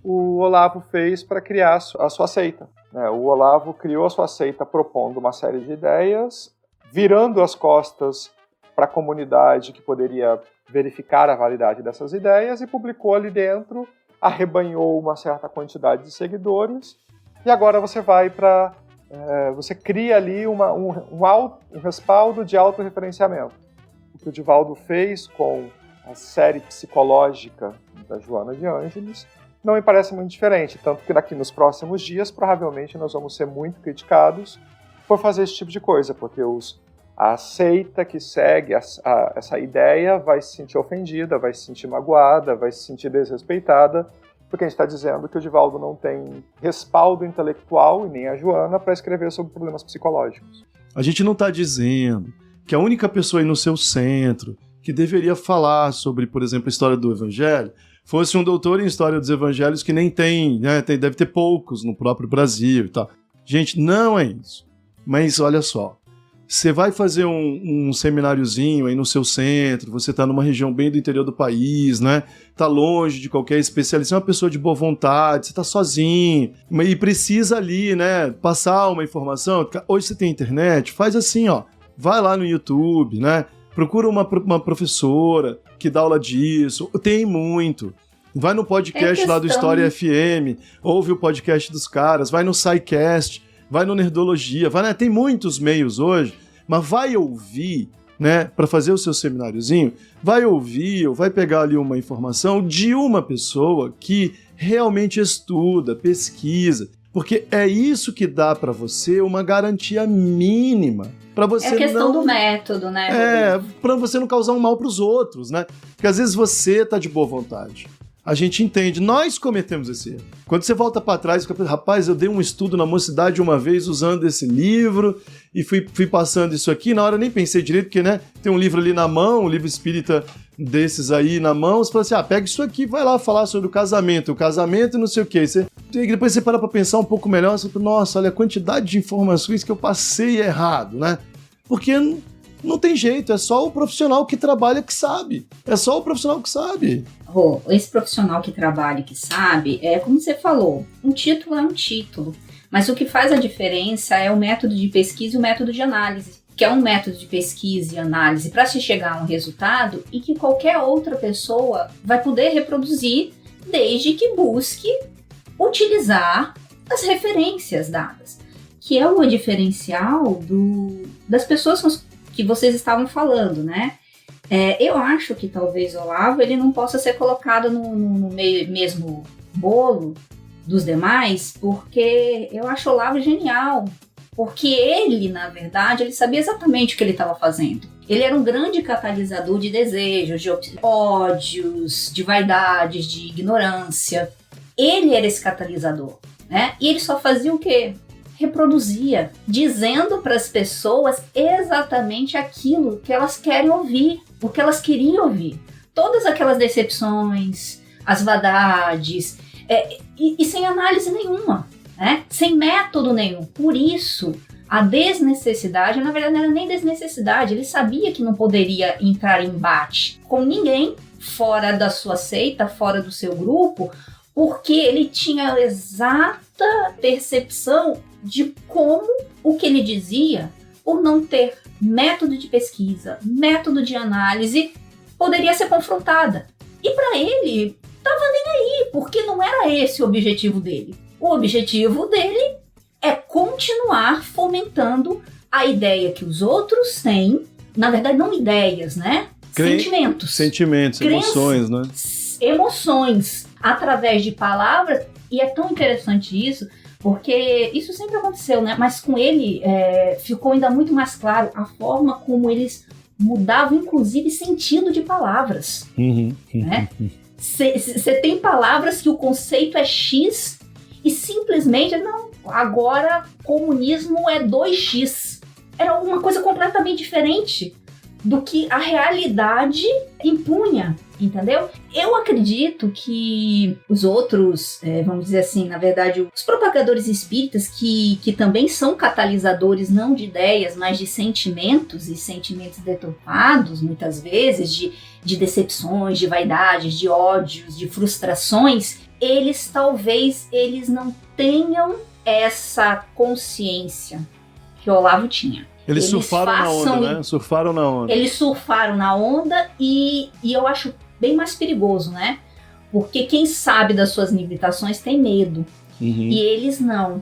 Olavo fez para criar a sua seita. O Olavo criou a sua seita propondo uma série de ideias, virando as costas para a comunidade que poderia verificar a validade dessas ideias e publicou ali dentro, arrebanhou uma certa quantidade de seguidores e agora você vai para... você cria ali um respaldo de autorreferenciamento. O que o Divaldo fez com a série psicológica da Joana de Ângelis não me parece muito diferente, tanto que daqui nos próximos dias provavelmente nós vamos ser muito criticados por fazer esse tipo de coisa, porque a seita que segue essa ideia vai se sentir ofendida, vai se sentir magoada, vai se sentir desrespeitada, porque a gente está dizendo que o Divaldo não tem respaldo intelectual, e nem a Joana, para escrever sobre problemas psicológicos. A gente não está dizendo que a única pessoa aí no seu centro que deveria falar sobre, por exemplo, a história do Evangelho fosse um doutor em História dos Evangelhos que nem tem, né, deve ter poucos no próprio Brasil e tal. Gente, não é isso. Mas olha só, você vai fazer um semináriozinho aí no seu centro, você está numa região bem do interior do país, né? Tá longe de qualquer especialista, é uma pessoa de boa vontade, você está sozinho e precisa ali, né, passar uma informação. Hoje você tem internet, faz assim, ó, vai lá no YouTube, né? Procura uma professora que dá aula disso, tem muito. Vai no podcast lá do História FM, ouve o podcast dos caras, vai no SciCast, vai no Nerdologia, vai, né? Tem muitos meios hoje, mas vai ouvir, né, para fazer o seu semináriozinho, vai ouvir ou vai pegar ali uma informação de uma pessoa que realmente estuda, pesquisa, porque é isso que dá para você uma garantia mínima. Você é a questão do método, né? Para você não causar um mal para os outros, né? Porque às vezes você tá de boa vontade. A gente entende, nós cometemos esse erro. Quando você volta para trás e fica, rapaz, eu dei um estudo na mocidade uma vez usando esse livro e fui passando isso aqui, na hora eu nem pensei direito, porque, né, tem um livro ali na mão, um livro espírita desses aí na mão, você fala assim, pega isso aqui, vai lá falar sobre o casamento e não sei o quê. Depois você para pensar um pouco melhor, você fala, nossa, olha a quantidade de informações que eu passei errado, né? Porque não tem jeito, é só o profissional que trabalha que sabe. É só o profissional que sabe. Esse profissional que trabalha e que sabe, é como você falou, um título é um título. Mas o que faz a diferença é o método de pesquisa e o método de análise, que é um método de pesquisa e análise para se chegar a um resultado e que qualquer outra pessoa vai poder reproduzir desde que busque utilizar as referências dadas, que é o diferencial das pessoas que vocês estavam falando, né? Eu acho que talvez o Olavo ele não possa ser colocado no mesmo bolo dos demais, porque eu acho o Olavo genial, porque ele, na verdade, ele sabia exatamente o que ele estava fazendo. Ele era um grande catalisador de desejos, de ódios, de vaidades, de ignorância. Ele era esse catalisador, né? E ele só fazia o quê? Reproduzia, dizendo para as pessoas exatamente aquilo que elas querem ouvir, o que elas queriam ouvir. Todas aquelas decepções, as vaidades, e sem análise nenhuma, né? Sem método nenhum. Por isso, a desnecessidade, na verdade não era nem desnecessidade, ele sabia que não poderia entrar em embate com ninguém fora da sua seita, fora do seu grupo, porque ele tinha a exata percepção de como o que ele dizia, por não ter método de pesquisa, método de análise, poderia ser confrontada. E para ele, estava nem aí, porque não era esse o objetivo dele. O objetivo dele é continuar fomentando a ideia que os outros têm, na verdade não ideias, né? Sentimentos, emoções, né? Emoções, através de palavras, e é tão interessante isso, porque isso sempre aconteceu, né? Mas com ele ficou ainda muito mais claro a forma como eles mudavam, inclusive, sentido de palavras. Né? Você tem palavras que o conceito é X e simplesmente, não, agora comunismo é 2X. Era uma coisa completamente diferente do que a realidade impunha, entendeu? Eu acredito que os outros, vamos dizer assim, na verdade, os propagadores espíritas que também são catalisadores não de ideias, mas de sentimentos, e sentimentos deturpados, muitas vezes, de decepções, de vaidades, de ódios, de frustrações, talvez eles não tenham essa consciência que o Olavo tinha. Eles surfaram na onda, né? Surfaram na onda. Eles surfaram na onda e eu acho bem mais perigoso, né? Porque quem sabe das suas limitações tem medo. E eles não.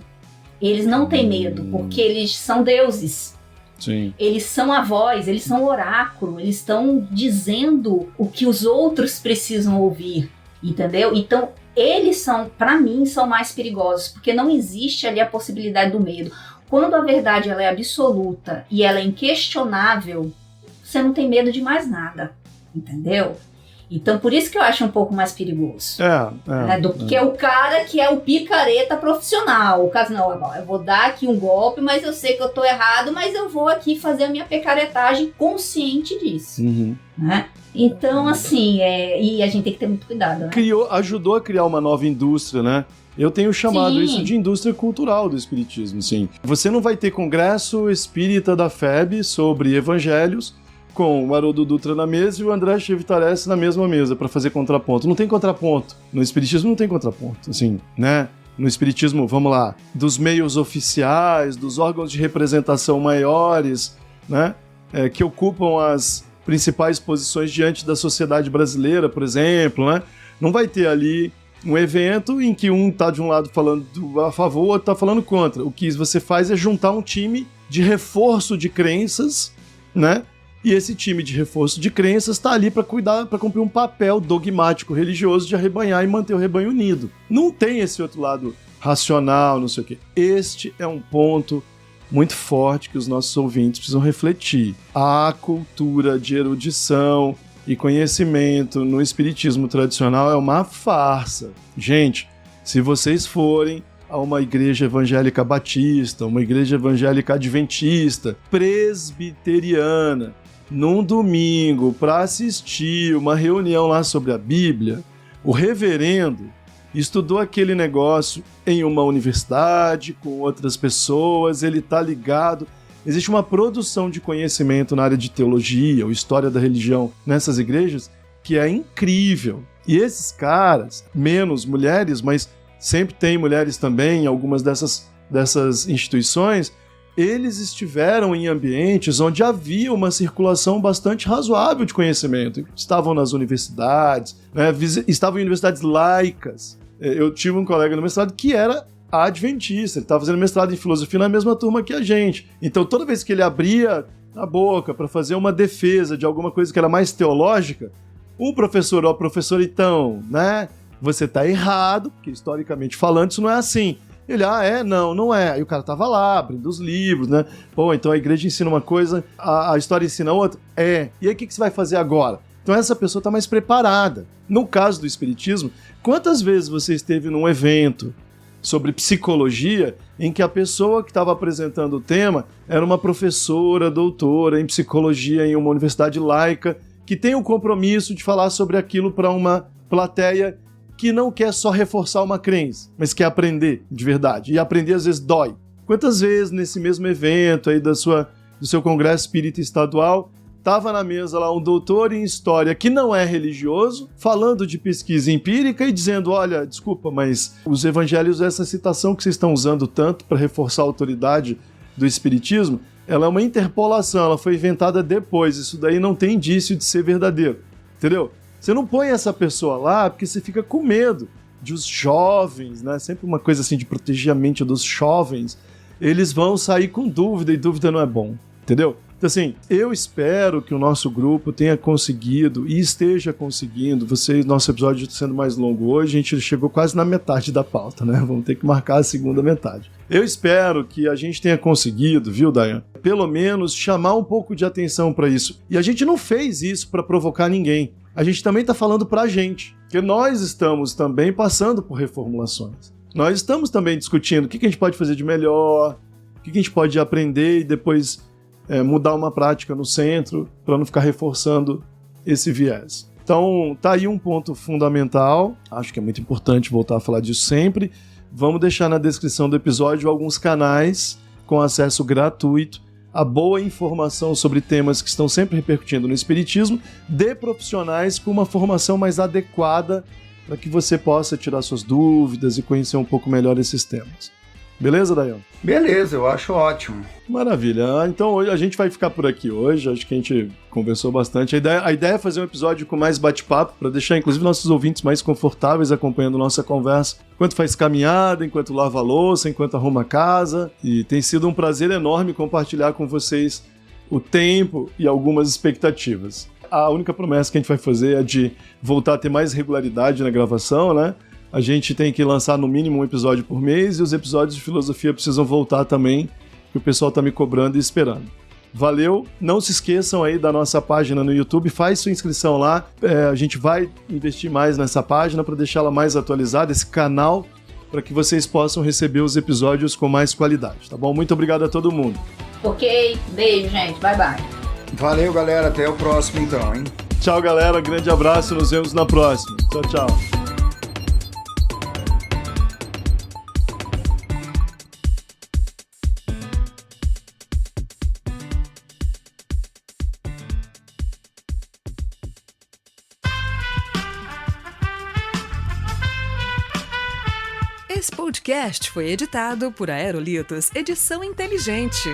Eles não têm medo, porque eles são deuses. Sim. Eles são a voz, eles são o oráculo, eles estão dizendo o que os outros precisam ouvir, entendeu? Então, eles são, para mim, são mais perigosos, porque não existe ali a possibilidade do medo. Quando a verdade ela é absoluta e ela é inquestionável, você não tem medo de mais nada, entendeu? Então, por isso que eu acho um pouco mais perigoso. Do que o cara que é o picareta profissional. O caso, não, eu vou dar aqui um golpe, mas eu sei que eu tô errado, mas eu vou aqui fazer a minha picaretagem consciente disso. Né? Então, assim, e a gente tem que ter muito cuidado, né? Ajudou a criar uma nova indústria, né? Eu tenho chamado isso de indústria cultural do espiritismo, sim. Você não vai ter congresso espírita da FEB sobre evangelhos com o Haroldo Dutra na mesa e o André Chivitares na mesma mesa para fazer contraponto. Não tem contraponto. No espiritismo não tem contraponto, assim, né? No espiritismo, vamos lá, dos meios oficiais, dos órgãos de representação maiores, né? Que ocupam as principais posições diante da sociedade brasileira, por exemplo, né? Não vai ter ali um evento em que um tá de um lado falando a favor, o outro tá falando contra. O que você faz é juntar um time de reforço de crenças, né? E esse time de reforço de crenças está ali para cuidar, para cumprir um papel dogmático religioso de arrebanhar e manter o rebanho unido. Não tem esse outro lado racional, não sei o quê. Este é um ponto muito forte que os nossos ouvintes precisam refletir. A cultura de erudição e conhecimento no espiritismo tradicional é uma farsa. Gente, se vocês forem a uma igreja evangélica batista, uma igreja evangélica adventista, presbiteriana, num domingo, para assistir uma reunião lá sobre a Bíblia, o reverendo estudou aquele negócio em uma universidade, com outras pessoas, ele está ligado. Existe uma produção de conhecimento na área de teologia ou história da religião nessas igrejas que é incrível. E esses caras, menos mulheres, mas sempre tem mulheres também em algumas dessas instituições, eles estiveram em ambientes onde havia uma circulação bastante razoável de conhecimento. Estavam nas universidades, né? Estavam em universidades laicas. Eu tive um colega no mestrado que era adventista, ele estava fazendo mestrado em filosofia na mesma turma que a gente. Então, toda vez que ele abria a boca para fazer uma defesa de alguma coisa que era mais teológica, o professor, professor, então, né? Você está errado, porque historicamente falando isso não é assim. Ele, não é. Aí o cara tava lá, abrindo os livros, né? Pô, então a igreja ensina uma coisa, a história ensina outra. E aí o que você vai fazer agora? Então essa pessoa tá mais preparada. No caso do espiritismo, quantas vezes você esteve num evento sobre psicologia em que a pessoa que estava apresentando o tema era uma professora, doutora em psicologia em uma universidade laica, que tem o compromisso de falar sobre aquilo para uma plateia que não quer só reforçar uma crença, mas quer aprender de verdade. E aprender às vezes dói. Quantas vezes nesse mesmo evento aí do seu congresso espírita estadual, estava na mesa lá um doutor em história que não é religioso, falando de pesquisa empírica e dizendo, olha, desculpa, mas os evangelhos, essa citação que vocês estão usando tanto para reforçar a autoridade do espiritismo, ela é uma interpolação, ela foi inventada depois, isso daí não tem indício de ser verdadeiro, entendeu? Você não põe essa pessoa lá porque você fica com medo de os jovens, né? Sempre uma coisa assim de proteger a mente dos jovens. Eles vão sair com dúvida e dúvida não é bom, entendeu? Então assim, eu espero que o nosso grupo tenha conseguido e esteja conseguindo. Nosso episódio está sendo mais longo hoje, a gente chegou quase na metade da pauta, né? Vamos ter que marcar a segunda metade. Eu espero que a gente tenha conseguido, viu, Dayan? Pelo menos chamar um pouco de atenção para isso. E a gente não fez isso para provocar ninguém. A gente também está falando para a gente, porque nós estamos também passando por reformulações. Nós estamos também discutindo o que a gente pode fazer de melhor, o que a gente pode aprender e depois mudar uma prática no centro para não ficar reforçando esse viés. Então, tá aí um ponto fundamental, acho que é muito importante voltar a falar disso sempre. Vamos deixar na descrição do episódio alguns canais com acesso gratuito a boa informação sobre temas que estão sempre repercutindo no espiritismo, de profissionais com uma formação mais adequada para que você possa tirar suas dúvidas e conhecer um pouco melhor esses temas. Beleza, Dayan? Beleza, eu acho ótimo. Maravilha. Então a gente vai ficar por aqui hoje. Acho que a gente conversou bastante. A ideia é fazer um episódio com mais bate-papo, para deixar inclusive nossos ouvintes mais confortáveis acompanhando nossa conversa, enquanto faz caminhada, enquanto lava a louça, enquanto arruma a casa. E tem sido um prazer enorme compartilhar com vocês o tempo e algumas expectativas. A única promessa que a gente vai fazer é de voltar a ter mais regularidade na gravação, né? A gente tem que lançar no mínimo um episódio por mês e os episódios de filosofia precisam voltar também, que o pessoal tá me cobrando e esperando. Valeu, não se esqueçam aí da nossa página no YouTube, faz sua inscrição lá, a gente vai investir mais nessa página para deixá-la mais atualizada, esse canal, para que vocês possam receber os episódios com mais qualidade, tá bom? Muito obrigado a todo mundo. Ok, beijo, gente, bye bye. Valeu, galera, até o próximo então, hein? Tchau, galera, grande abraço, nos vemos na próxima. Tchau, tchau. Esse podcast foi editado por Aerolitos Edição Inteligente.